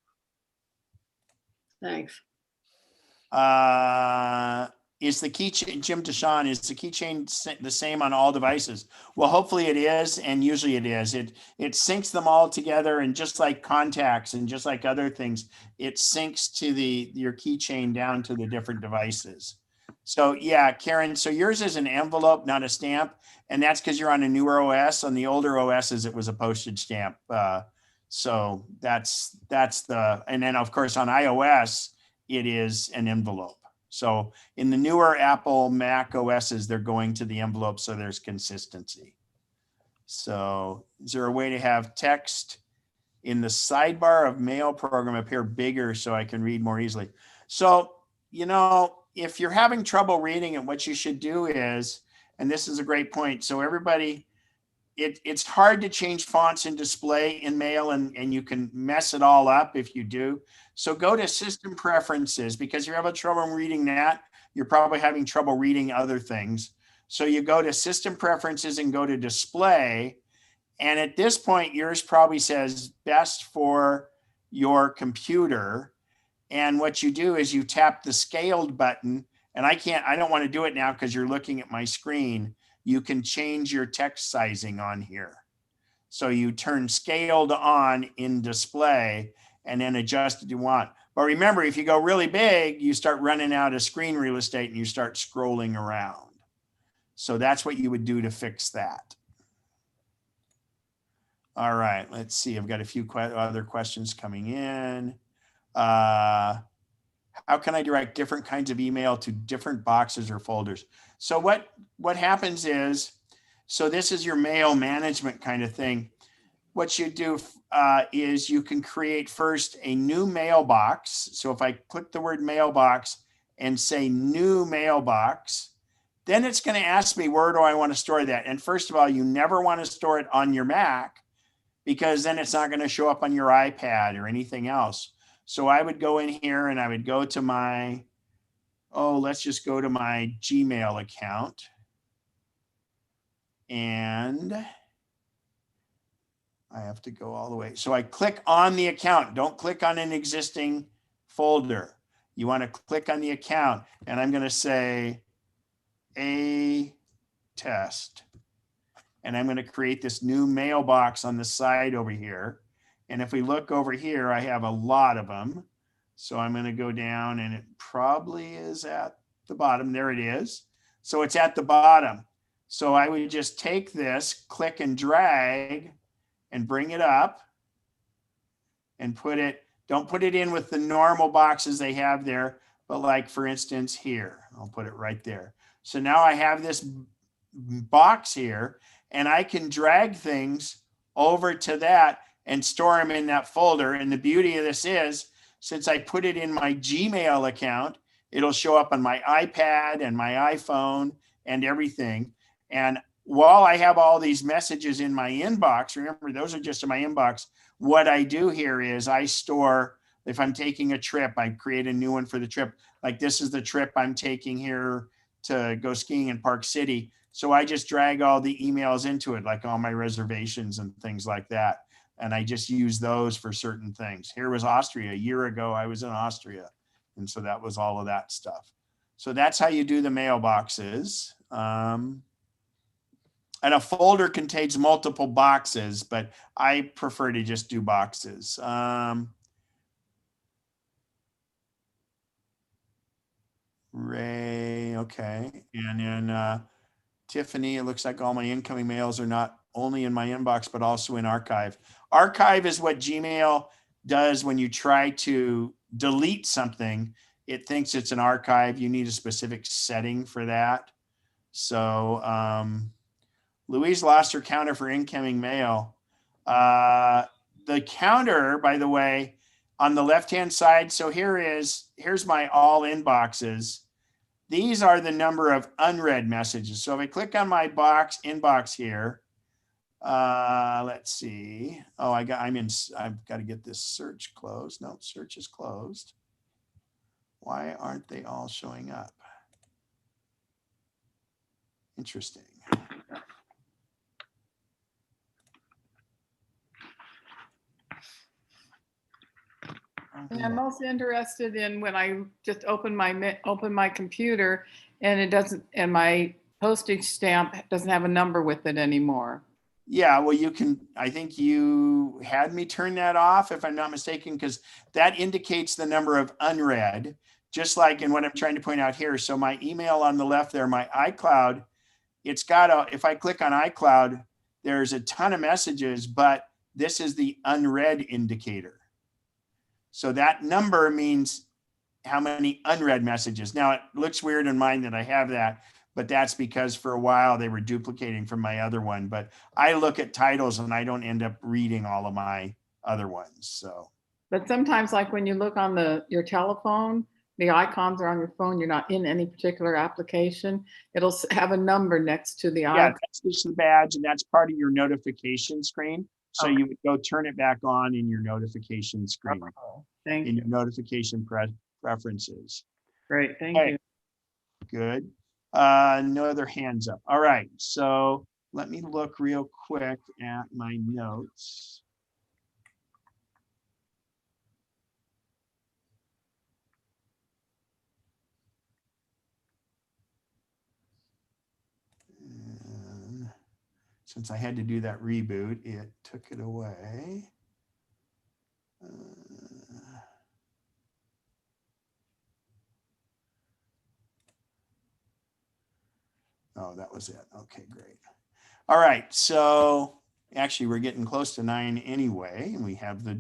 Thanks. Is the keychain, Jim Deshawn, is the keychain the same on all devices? Well, hopefully it is, and usually it is. It syncs them all together, and just like contacts and just like other things, it syncs to your keychain down to the different devices. So yeah, Karen, so yours is an envelope, not a stamp, and that's because you're on a newer OS. On the older OSs, it was a postage stamp. So that's and then of course on iOS, it is an envelope. So in the newer Apple Mac OSs, they're going to the envelope, so there's consistency. So is there a way to have text in the sidebar of Mail program appear bigger so I can read more easily? So, if you're having trouble reading it, what you should do is, and this is a great point. So everybody, it's hard to change fonts and display in Mail, and you can mess it all up if you do. So go to System Preferences, because you're having trouble reading that. You're probably having trouble reading other things. So you go to System Preferences and go to Display. And at this point, yours probably says best for your computer. And what you do is you tap the scaled button. And I don't want to do it now because you're looking at my screen. You can change your text sizing on here. So you turn scaled on in display and then adjust if you want. But remember, if you go really big, you start running out of screen real estate and you start scrolling around. So that's what you would do to fix that. All right, let's see. I've got a few other questions coming in. How can I direct different kinds of email to different boxes or folders? So what happens is, so this is your mail management kind of thing. What you do is you can create first a new mailbox. So if I click the word mailbox and say new mailbox, then it's going to ask me, where do I want to store that? And first of all, you never want to store it on your Mac, because then it's not going to show up on your iPad or anything else. So I would go in here and I would go to my, let's just go to my Gmail account. And I have to go all the way. So I click on the account. Don't click on an existing folder. You want to click on the account. And I'm going to say a test. And I'm going to create this new mailbox on the side over here. And if we look over here, I have a lot of them. So I'm going to go down, and it probably is at the bottom. There it is. So it's at the bottom. So I would just take this, click and drag, and bring it up and don't put it in with the normal boxes they have there, but like for instance here, I'll put it right there. So now I have this box here, and I can drag things over to that and store them in that folder. And the beauty of this is, since I put it in my Gmail account, it'll show up on my iPad and my iPhone and everything. And while I have all these messages in my inbox, remember, those are just in my inbox. What I do here is I store, if I'm taking a trip, I create a new one for the trip. Like this is the trip I'm taking here to go skiing in Park City. So I just drag all the emails into it, like all my reservations and things like that. And I just use those for certain things. Here was Austria. A year ago, I was in Austria. And so that was all of that stuff. So that's how you do the mailboxes. And a folder contains multiple boxes, but I prefer to just do boxes. Ray, okay. And then Tiffany, it looks like all my incoming mails are not only in my inbox, but also in archive. Archive is what Gmail does when you try to delete something. It thinks it's an archive. You need a specific setting for that. So Louise lost her counter for incoming mail. The counter, by the way, on the left-hand side. So here's my all inboxes. These are the number of unread messages. So if I click on my inbox here, let's see. Oh, I've got to get this search closed. No, search is closed. Why aren't they all showing up? Interesting. And I'm most interested in when I just open my computer and it doesn't, and my postage stamp doesn't have a number with it anymore. Yeah, well, I think you had me turn that off if I'm not mistaken, because that indicates the number of unread, just like in what I'm trying to point out here. So my email on the left there, my iCloud, if I click on iCloud, there's a ton of messages, but this is the unread indicator. So that number means how many unread messages. Now it looks weird in mine that I have that, but that's because for a while they were duplicating from my other one. But I look at titles and I don't end up reading all of my other ones. So. But sometimes, like when you look on your telephone, the icons are on your phone, you're not in any particular application, it'll have a number next to the icon. Yeah, that's just the badge, and that's part of your notification screen. So you would go turn it back on in your notification screen. Thank in you. your notification preferences. Great, thank you. Good. No other hands up. All right, so let me look real quick at my notes. And since I had to do that reboot, it took it away. Oh, that was it. Okay, great. All right, so actually we're getting close to 9 anyway, and we have the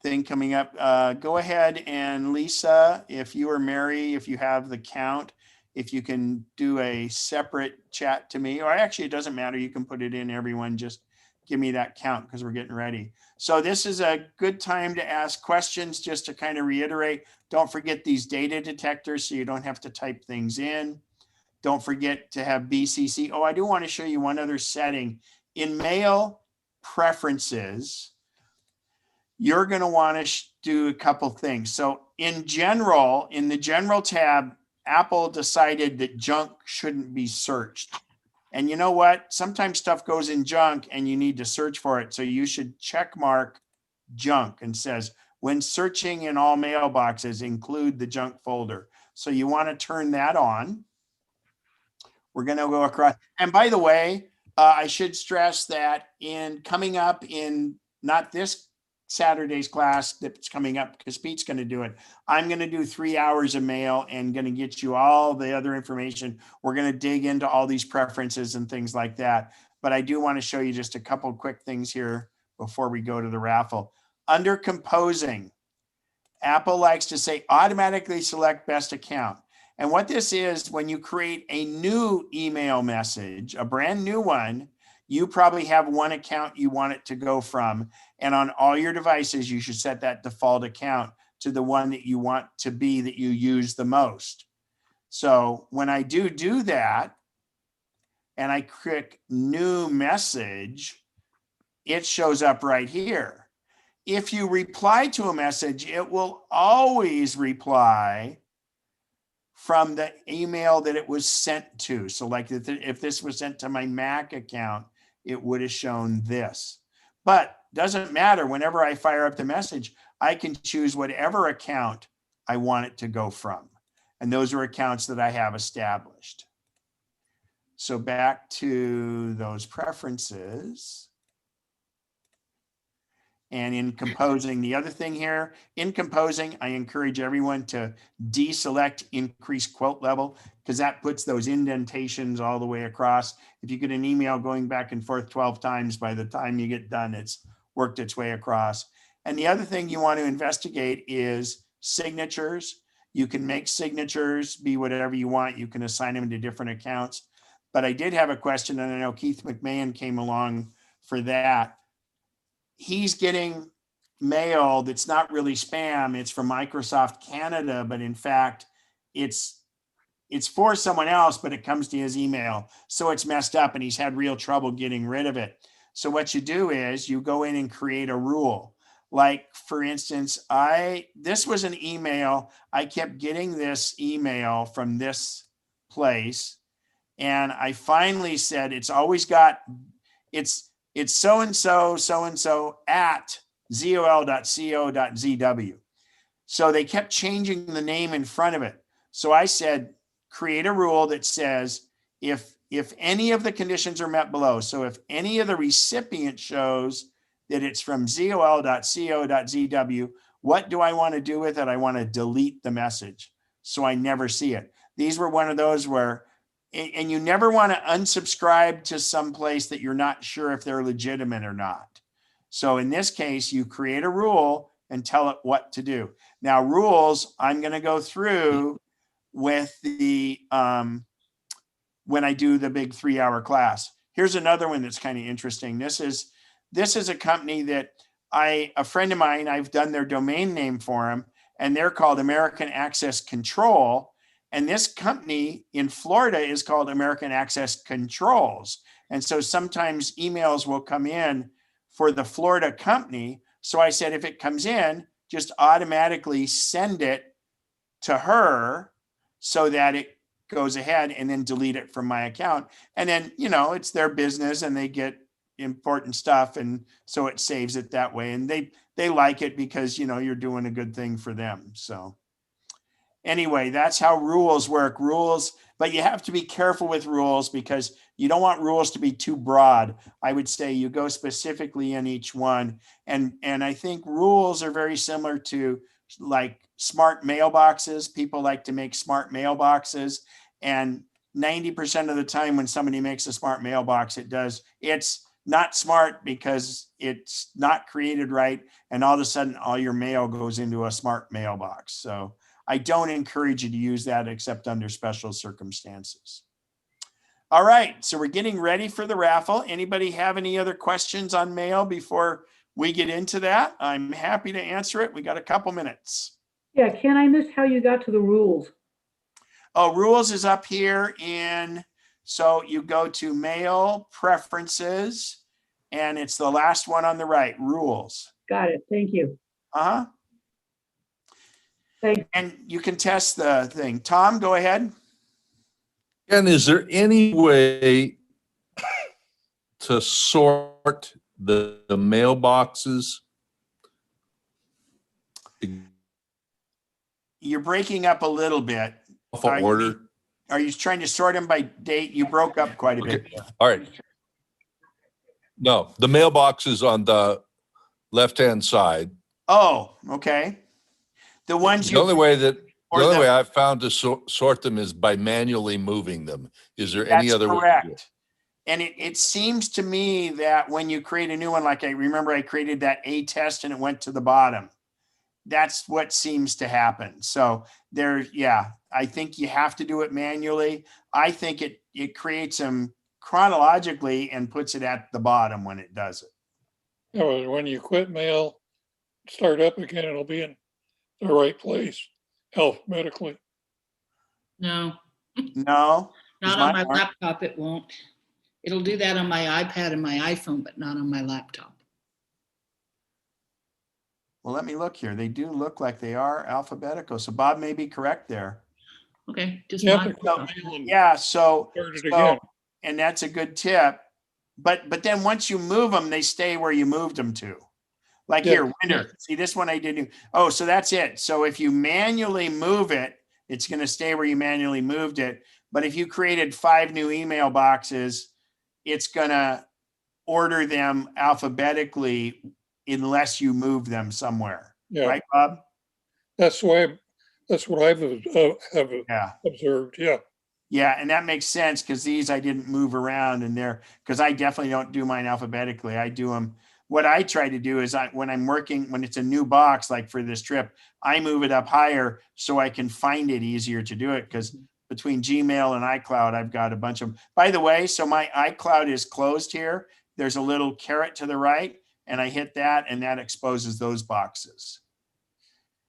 thing coming up. Go ahead and Lisa, if you or Mary, if you have the count, if you can do a separate chat to me, or actually it doesn't matter, you can put it in, everyone, just give me that count because we're getting ready. So this is a good time to ask questions. Just to kind of reiterate, don't forget these data detectors so you don't have to type things in. Don't forget to have BCC. Oh, I do want to show you one other setting. In mail preferences, you're going to want to do a couple things. So in general, in the general tab, Apple decided that junk shouldn't be searched. And you know what? Sometimes stuff goes in junk and you need to search for it. So you should check mark junk and says, when searching in all mailboxes, include the junk folder. So you want to turn that on. We're going to go across. And by the way, I should stress that coming up in not this Saturday's class that's coming up, because Pete's going to do it, I'm going to do 3 hours of mail and going to get you all the other information. We're going to dig into all these preferences and things like that. But I do want to show you just a couple quick things here before we go to the raffle. Under composing, Apple likes to say automatically select best account. And what this is, when you create a new email message, a brand new one, you probably have one account you want it to go from. And on all your devices, you should set that default account to the one that you want to be that you use the most. So when I do that, and I click new message, it shows up right here. If you reply to a message, it will always reply from the email that it was sent to. So like if this was sent to my Mac account, it would have shown this. But doesn't matter, whenever I fire up the message, I can choose whatever account I want it to go from. And those are accounts that I have established. So back to those preferences. And in composing, the other thing here, in composing, I encourage everyone to deselect increase quote level, because that puts those indentations all the way across. If you get an email going back and forth 12 times, by the time you get done, it's worked its way across. And the other thing you want to investigate is signatures. You can make signatures be whatever you want. You can assign them to different accounts. But I did have a question, and I know Keith McMahon came along for that. he's getting mail that's not really spam. It's from Microsoft Canada, but in fact, it's for someone else, but it comes to his email. So it's messed up and he's had real trouble getting rid of it. So what you do is you go in and create a rule. Like for instance, this was an email. I kept getting this email from this place. And I finally said, it's so-and-so at zol.co.zw. So they kept changing the name in front of it. So I said, create a rule that says if any of the conditions are met below, so if any of the recipient shows that it's from zol.co.zw, what do I want to do with it? I want to delete the message so I never see it. These were one of those where, and you never want to unsubscribe to some place that you're not sure if they're legitimate or not. So in this case, you create a rule and tell it what to do. Now rules, I'm going to go through with the, when I do the big 3-hour class. Here's another one that's kind of interesting. This is a company that a friend of mine, I've done their domain name for them, and they're called American Access Control. And this company in Florida is called American Access Controls. And so sometimes emails will come in for the Florida company. So I said, if it comes in, just automatically send it to her so that it goes ahead, and then delete it from my account. And then, it's their business and they get important stuff. And so it saves it that way. And they like it because, you're doing a good thing for them. So anyway, that's how rules work. But you have to be careful with rules because you don't want rules to be too broad. I would say you go specifically in each one. And I think rules are very similar to like smart mailboxes. People like to make smart mailboxes. And 90% of the time when somebody makes a smart mailbox, it's not smart because it's not created right. And all of a sudden, all your mail goes into a smart mailbox. So I don't encourage you to use that except under special circumstances. All right, so we're getting ready for the raffle. Anybody have any other questions on mail before we get into that? I'm happy to answer it. We got a couple minutes. Yeah, Ken, I missed how you got to the rules. Oh, rules is up here so you go to mail preferences and it's the last one on the right, rules. Got it, thank you. Uh-huh. Thanks. And you can test the thing. Tom, go ahead. And is there any way to sort the mailboxes? You're breaking up a little bit. Order. Are you trying to sort them by date? You broke up quite a bit. All right. No, the mailboxes on the left-hand side. Oh, okay. The only way I've found to sort them is by manually moving them. Is there any other way? Correct. And it seems to me that when you create a new one, like I remember I created that A test and it went to the bottom. That's what seems to happen. So I think you have to do it manually. I think it creates them chronologically and puts it at the bottom when it does it. When you quit mail, start up again, it'll be in the right place alphabetically. No. No. Not on my laptop, it won't. It'll do that on my iPad and my iPhone, but not on my laptop. Well, let me look here. They do look like they are alphabetical. So Bob may be correct there. Okay, just and that's a good tip. But then once you move them, they stay where you moved them to. Like here, winter. See, this one I didn't. Oh, so that's it. So if you manually move it, it's going to stay where you manually moved it. But if you created 5 new email boxes, it's going to order them alphabetically unless you move them somewhere. Yeah. Right, Bob? That's what I've observed. Yeah. Yeah, and that makes sense because these I didn't move around in there because I definitely don't do mine alphabetically. I do them. What I try to do is when it's a new box, like for this trip, I move it up higher so I can find it easier to do it because between Gmail and iCloud, I've got a bunch of them. By the way, so my iCloud is closed here. There's a little caret to the right. and I hit that, and that exposes those boxes.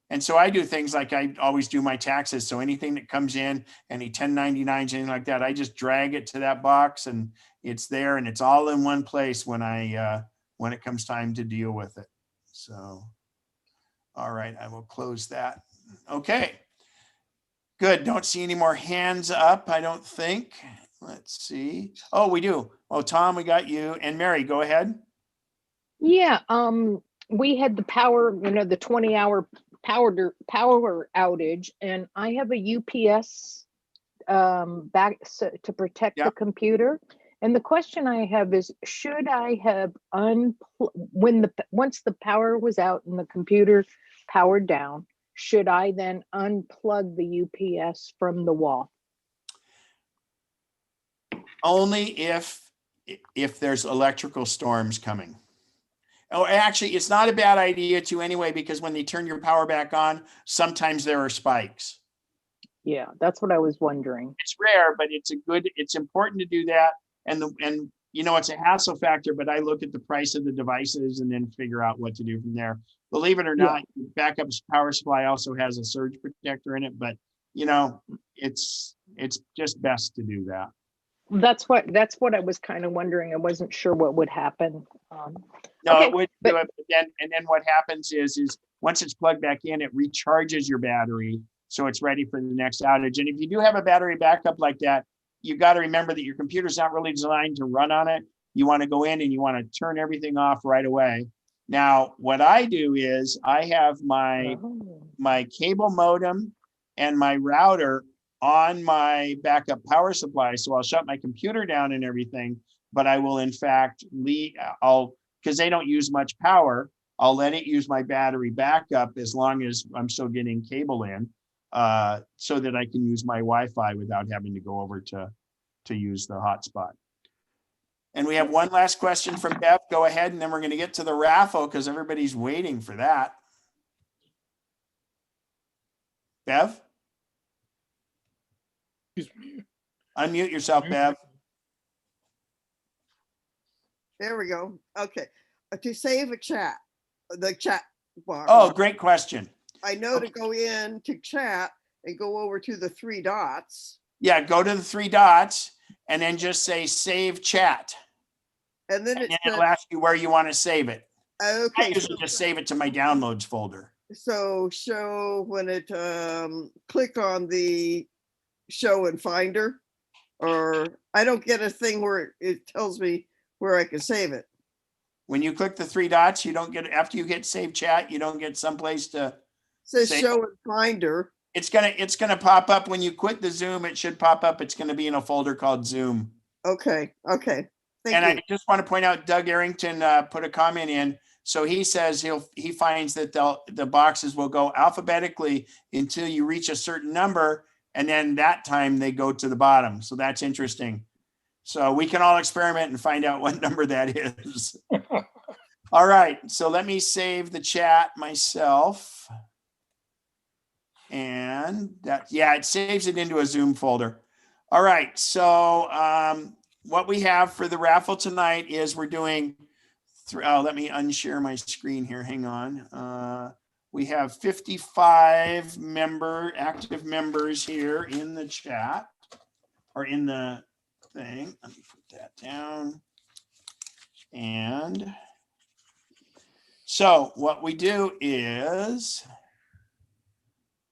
And so I do things like I always do my taxes. So anything that comes in, any 1099s, anything like that, I just drag it to that box and it's there, and it's all in one place when it comes time to deal with it. So, all right, I will close that. Okay, good. Don't see any more hands up, I don't think. Let's see. Oh, we do. Oh, Tom, we got you. And Mary, go ahead. Yeah, we had the power, the 20-hour power outage, and I have a UPS back to protect the computer. And the question I have is, should I have once the power was out and the computer powered down, should I then unplug the UPS from the wall? Only if there's electrical storms coming. Oh, actually, it's not a bad idea to anyway, because when they turn your power back on, sometimes there are spikes. Yeah, that's what I was wondering. It's rare, but it's important to do that. And it's a hassle factor, but I look at the price of the devices and then figure out what to do from there. Believe it or not, backup power supply also has a surge protector in it, but it's just best to do that. That's what I was kind of wondering. I wasn't sure what would happen. No, okay, it would do it, but then what happens is once it's plugged back in, it recharges your battery, so it's ready for the next outage. And if you do have a battery backup like that, you got to remember that your computer's not really designed to run on it. You want to go in and you want to turn everything off right away. Now, what I do is I have my cable modem and my router on my backup power supply. So I'll shut my computer down and everything, but I will in fact because they don't use much power, I'll let it use my battery backup as long as I'm still getting cable in, so that I can use my Wi-Fi without having to go over to use the hotspot. And we have one last question from Bev. Go ahead, and then we're going to get to the raffle because everybody's waiting for that. Bev? Unmute yourself, Bev. There we go. Okay. To save the chat bar. Oh, great question. I know to go in to chat and go over to the three dots. Yeah, go to the three dots and then just say save chat. And then it'll ask you where you want to save it. Okay. I usually just save it to my downloads folder. So show when it click on the show and finder, or I don't get a thing where it tells me where I can save it. When you click the three dots, you don't get, after you hit save chat, you don't get someplace to. It says show and finder. It's gonna pop up when you quit the Zoom. It should pop up. It's gonna be in a folder called Zoom. Okay. Thank you. I just want to point out, Doug Arrington put a comment in. So he says he finds that the boxes will go alphabetically until you reach a certain number, and then that time they go to the bottom. So that's interesting. So we can all experiment and find out what number that is. All right, so let me save the chat myself. And it saves it into a Zoom folder. All right, so what we have for the raffle tonight is we're doing, let me unshare my screen here, hang on. We have 55 active members here in the chat, or in the thing. Let me put that down. And so what we do is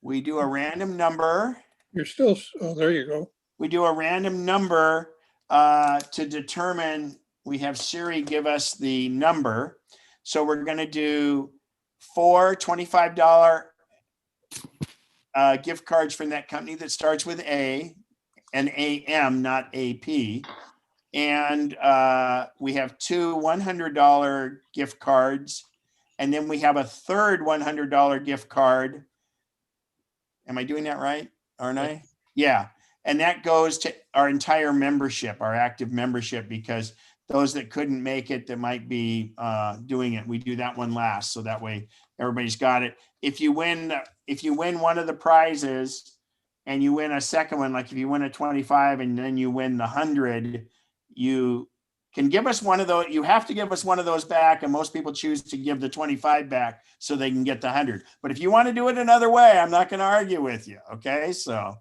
we do a random number. You're still, oh, there you go. We do a random number to determine, we have Siri give us the number. So we're going to do 4 $25 gift cards from that company that starts with A, and AM, not AP. And we have 2 $100 gift cards. And then we have a third $100 gift card. Am I doing that right? Aren't I? Yeah. And that goes to our entire membership, our active membership, because those that couldn't make it, that might be doing it, we do that one last. So that way everybody's got it. If you win one of the prizes and you win a second one, like if you win a 25 and then you win the 100, you can give us one of those, you have to give us one of those back, and most people choose to give the 25 back so they can get the 100. But if you want to do it another way, I'm not going to argue with you. Okay, so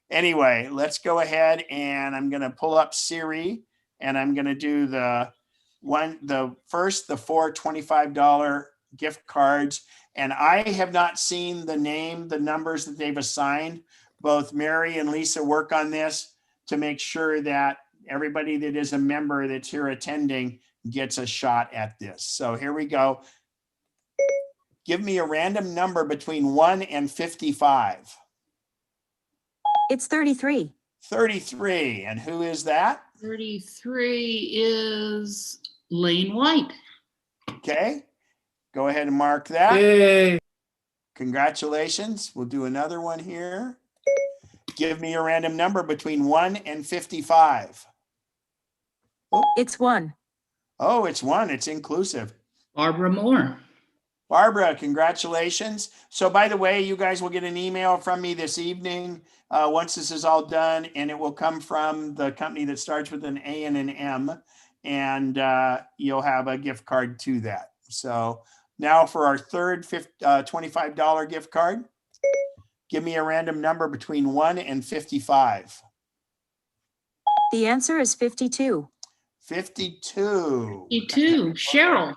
anyway, let's go ahead, and I'm going to pull up Siri, and I'm going to do the four $25 gift cards. And I have not seen the numbers that they've assigned. Both Mary and Lisa work on this to make sure that everybody that is a member that's here attending gets a shot at this. So here we go. Give me a random number between 1 and 55. It's 33. 33. And who is that? 33 is Lane White. Okay. Go ahead and mark that. Yay. Congratulations. We'll do another one here. Give me a random number between 1 and 55. Oh. It's 1. Oh, it's 1. It's inclusive. Barbara Moore. Barbara, congratulations. So by the way, you guys will get an email from me this evening once this is all done, and it will come from the company that starts with an A and an M, and you'll have a gift card to that. So now for our third $25 gift card, give me a random number between 1 and 55. The answer is 52. 52. 52. Cheryl.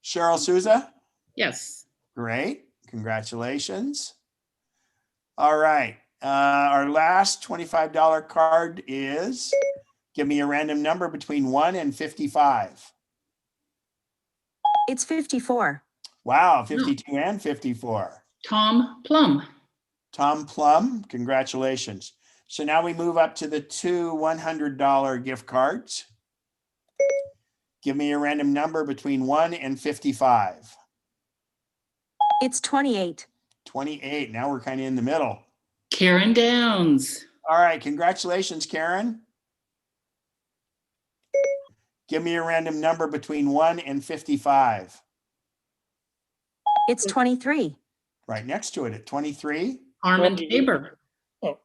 Cheryl Souza? Yes. Great. Congratulations. All right. Our last $25 card is, give me a random number between 1 and 55. It's 54. Wow, 52 and 54. Tom Plum. Tom Plum, congratulations. So now we move up to the two $100 gift cards. Give me a random number between 1 and 55. It's 28. 28. Now we're kind of in the middle. Karen Downs. All right. Congratulations, Karen. Give me a random number between 1 and 55. It's 23. Right next to it at 23. Armin Tabor. Oh.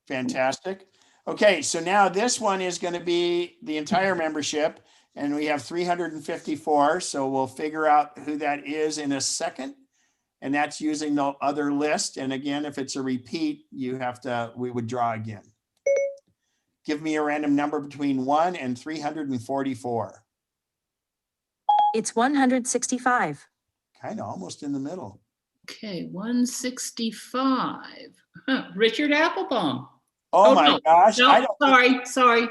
Fantastic. Okay, so now this one is going to be the entire membership, and we have 354. So we'll figure out who that is in a second. And that's using the other list. And again, if it's a repeat, we would draw again. Give me a random number between 1 and 344. It's 165. Kind of almost in the middle. Okay, 165. Richard Applebaum. Oh my no. gosh. No, I don't sorry.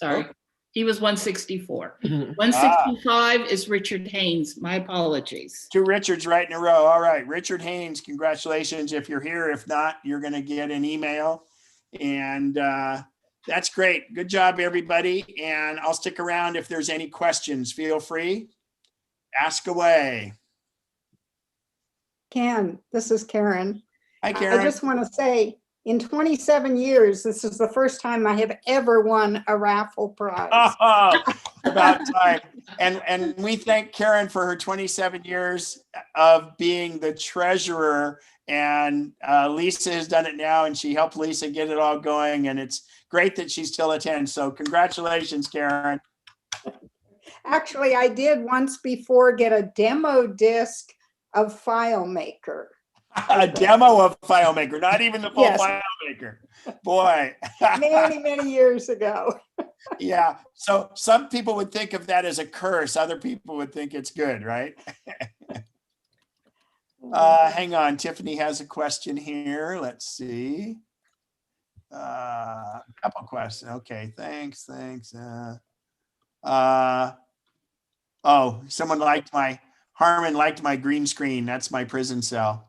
Oh. He was 164. 165 is Richard Haynes. My apologies. 2 Richards right in a row. All right, Richard Haynes, congratulations if you're here. If not, you're going to get an email. And that's great. Good job, everybody. And I'll stick around if there's any questions. Feel free. Ask away. Ken, this is Karen. Hi, Karen. I just want to say, in 27 years, this is the first time I have ever won a raffle prize. Oh, about time. And we thank Karen for her 27 years of being the treasurer. And Lisa has done it now, and she helped Lisa get it all going. And it's great that she still attends. So congratulations, Karen. Actually, I did once before get a demo disc of FileMaker. A demo of FileMaker, not even the full Yes. FileMaker. Boy. many years ago. Yeah. So some people would think of that as a curse. Other people would think it's good, right? Hang on. Tiffany has a question here. Let's see. A couple questions. Okay. Thanks. Someone Harmon liked my green screen. That's my prison cell.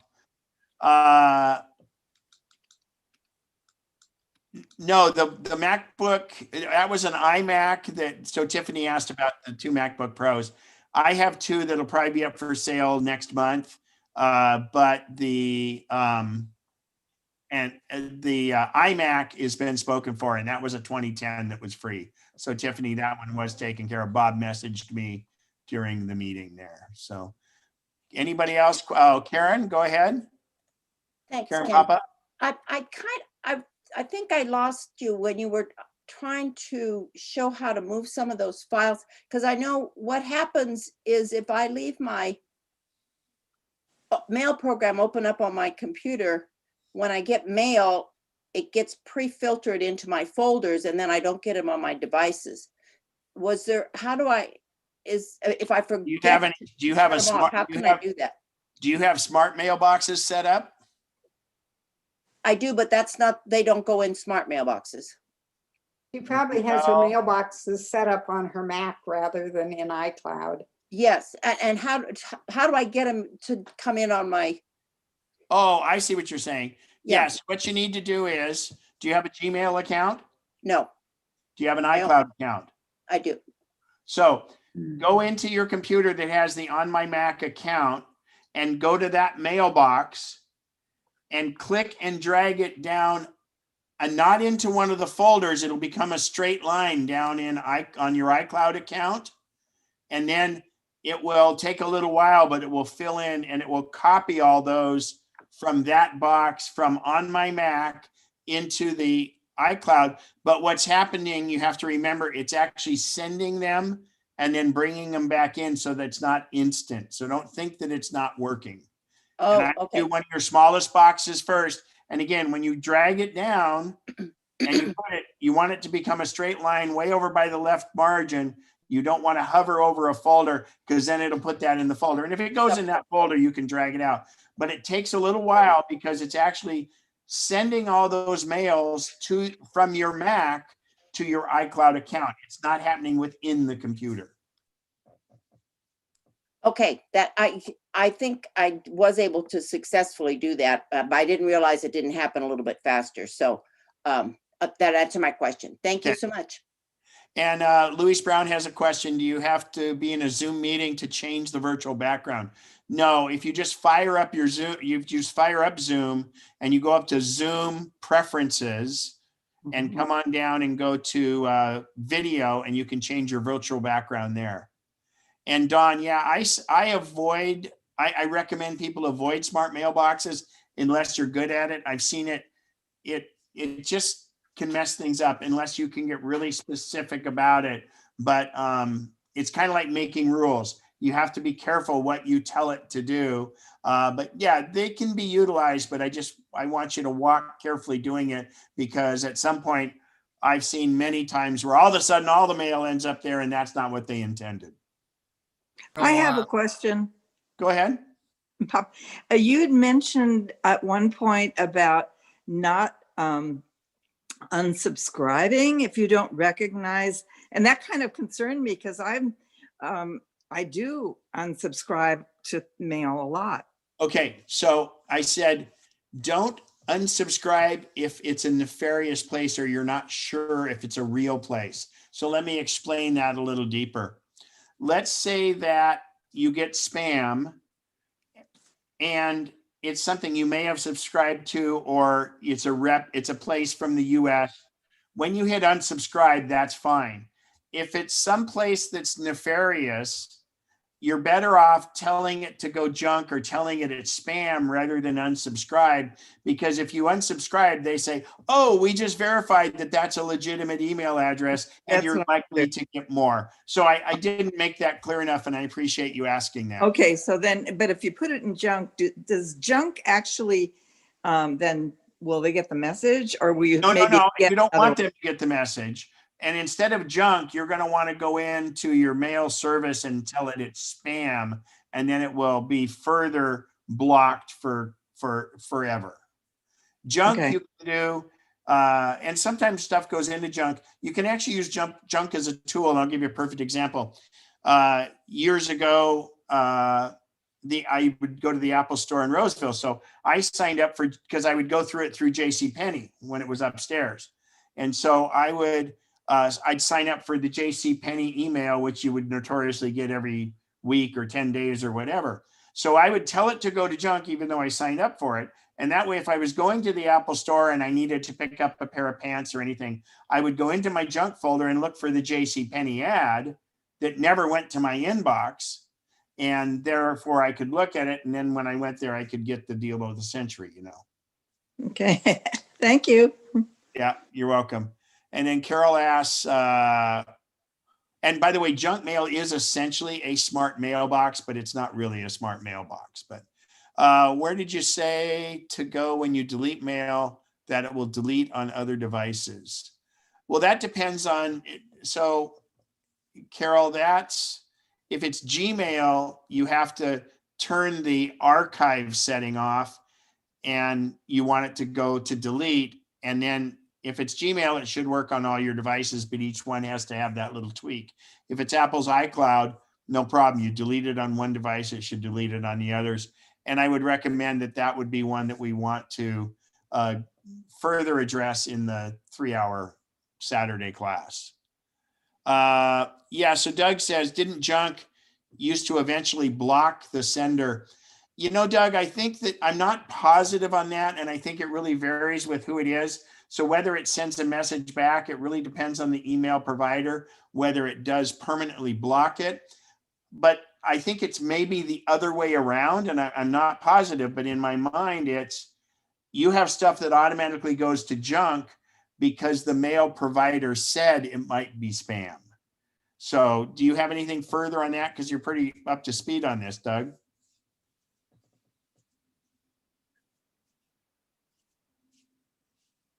No, the MacBook, that was an iMac so Tiffany asked about the 2 MacBook Pros. I have 2 that'll probably be up for sale next month. But the iMac has been spoken for, and that was a 2010 that was free. So Tiffany, that one was taken care of. Bob messaged me during the meeting there. So anybody else? Oh, Karen, go ahead. Thanks, Karen Ken. Papa. I think I lost you when you were trying to show how to move some of those files, because I know what happens is if I leave my mail program open up on my computer, when I get mail, it gets pre-filtered into my folders and then I don't get them on my devices. Was there, how do I, if I forget, do you have a to turn them smart, off, how can I do that? do you have smart mailboxes set up? I do, but that's not, they don't go in smart mailboxes. She probably has her mailboxes set up on her Mac rather than in iCloud. Yes, and how do I get them to come in on my? Oh, I see what you're saying. Yeah. Yes, what you need to do is, do you have a Gmail account? No. Do you have an iCloud account? I do. So go into your computer that has the On My Mac account and go to that mailbox and click and drag it down, and not into one of the folders. It'll become a straight line down on your iCloud account. And then it will take a little while, but it will fill in and it will copy all those from that box from On My Mac into the iCloud. But what's happening, you have to remember, it's actually sending them and then bringing them back in, so that's not instant. So don't think that it's not working. Oh, and I okay. do one of your smallest boxes first. And again, when you drag it down and you put it, you want it to become a straight line way over by the left margin. You don't want to hover over a folder, because then it'll put that in the folder. And if it goes in that folder, you can drag it out. But it takes a little while because it's actually sending all those mails from your Mac to your iCloud account. It's not happening within the computer. Okay, that I think I was able to successfully do that, but I didn't realize it didn't happen a little bit faster. So that answered my question. Thank you so much. And Luis Brown has a question. Do you have to be in a Zoom meeting to change the virtual background? No, if you just fire up your Zoom, you just fire up Zoom and you go up to Zoom preferences and come on down and go to video, and you can change your virtual background there. And Dawn, yeah, I recommend people avoid smart mailboxes unless you're good at it. I've seen it. It just can mess things up unless you can get really specific about it. But it's kind of like making rules. You have to be careful what you tell it to do. But yeah, they can be utilized, but I want you to walk carefully doing it, because at some point I've seen many times where all of a sudden all the mail ends up there and that's not what they intended. I have a question. Go ahead. You had mentioned at one point about not unsubscribing if you don't recognize, and that kind of concerned me, because I do unsubscribe to mail a lot. Okay, so I said, don't unsubscribe if it's a nefarious place or you're not sure if it's a real place. So let me explain that a little deeper. Let's say that you get spam and it's something you may have subscribed to, or it's a place from the US. When you hit unsubscribe, that's fine. If it's someplace that's nefarious, you're better off telling it to go junk or telling it it's spam rather than unsubscribe, because if you unsubscribe, they say, oh, we just verified that that's a legitimate email address, and you're likely to get more. So I didn't make that clear enough, and I appreciate you asking that. Okay, so then, but if you put it in junk, does junk actually, then will they get the message, or will you? No, you don't want them to get the message. And instead of junk, you're going to want to go into your mail service and tell it it's spam, and then it will be further blocked for forever. Junk you can do, and sometimes stuff goes into junk. You can actually use junk as a tool, and I'll give you a perfect example. Years ago, I would go to the Apple store in Roseville, so I signed up because I would go through it through JCPenney when it was upstairs, and so I'd sign up for the JCPenney email, which you would notoriously get every week or 10 days or whatever. So I would tell it to go to junk, even though I signed up for it. And that way, if I was going to the Apple store and I needed to pick up a pair of pants or anything, I would go into my junk folder and look for the JCPenney ad that never went to my inbox. And therefore I could look at it. And then when I went there, I could get the deal of the century, Okay, thank you. Yeah, you're welcome. And then Carol asks, and by the way, junk mail is essentially a smart mailbox, but it's not really a smart mailbox. But where did you say to go when you delete mail that it will delete on other devices? Well, that depends on, so Carol, that's, if it's Gmail, you have to turn the archive setting off and you want it to go to delete. And then if it's Gmail, it should work on all your devices, but each one has to have that little tweak. If it's Apple's iCloud, no problem. You delete it on one device, it should delete it on the others. And I would recommend that that would be one that we want to further address in the 3-hour Saturday class. Yeah, so Doug says, didn't junk used to eventually block the sender? You know, Doug, I think that I'm not positive on that. And I think it really varies with who it is. So whether it sends a message back, it really depends on the email provider, whether it does permanently block it. But I think it's maybe the other way around. And I'm not positive, but in my mind, it's you have stuff that automatically goes to junk because the mail provider said it might be spam. So do you have anything further on that? Because you're pretty up to speed on this, Doug.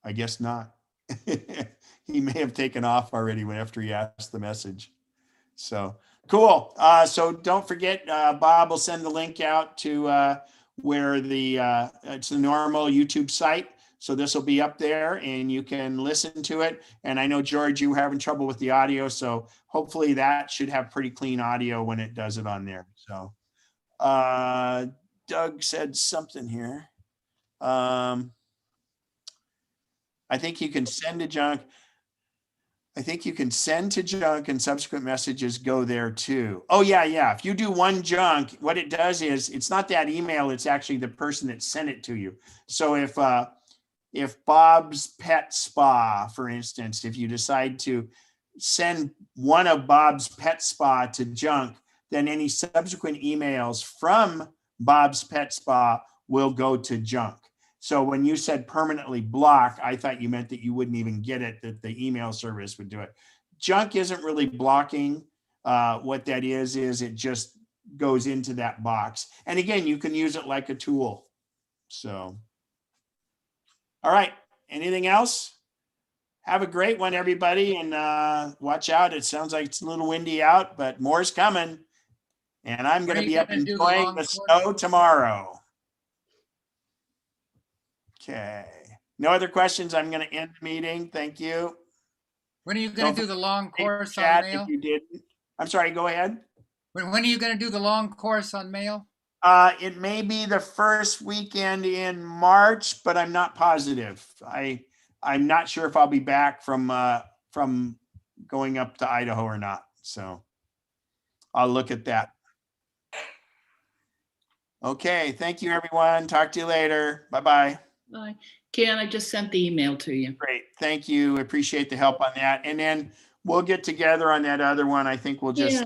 I guess not. He may have taken off already after he asked the message. So cool. So don't forget, Bob will send the link out to where it's the normal YouTube site. So this will be up there and you can listen to it. And I know, George, you were having trouble with the audio. So hopefully that should have pretty clean audio when it does it on there. So Doug said something here. I think you can send to junk. I think you can send to junk and subsequent messages go there too. Oh yeah, yeah. If you do one junk, what it does is it's not that email, it's actually the person that sent it to you. So if Bob's Pet Spa, for instance, if you decide to send one of Bob's Pet Spa to junk, then any subsequent emails from Bob's Pet Spa will go to junk. So when you said permanently block, I thought you meant that you wouldn't even get it, that the email service would do it. Junk isn't really blocking. What that is it just goes into that box. And again, you can use it like a tool. So, all right. Anything else? Have a great one, everybody. And watch out. It sounds like it's a little windy out, but more's coming. And I'm going to be up enjoying the snow tomorrow. Okay. No other questions. I'm going to end the meeting. Thank you. When are you going to do the long course on mail? If you didn't. I'm sorry, go ahead. When are you going to do the long course on mail? It may be the first weekend in March, but I'm not positive. I'm not sure if I'll be back from going up to Idaho or not. So I'll look at that. Okay. Thank you, everyone. Talk to you later. Bye-bye. Bye. Ken, I just sent the email to you. Great. Thank you. Appreciate the help on that. And then we'll get together on that other one. I think we'll just, Yeah,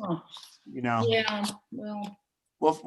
well, we'll get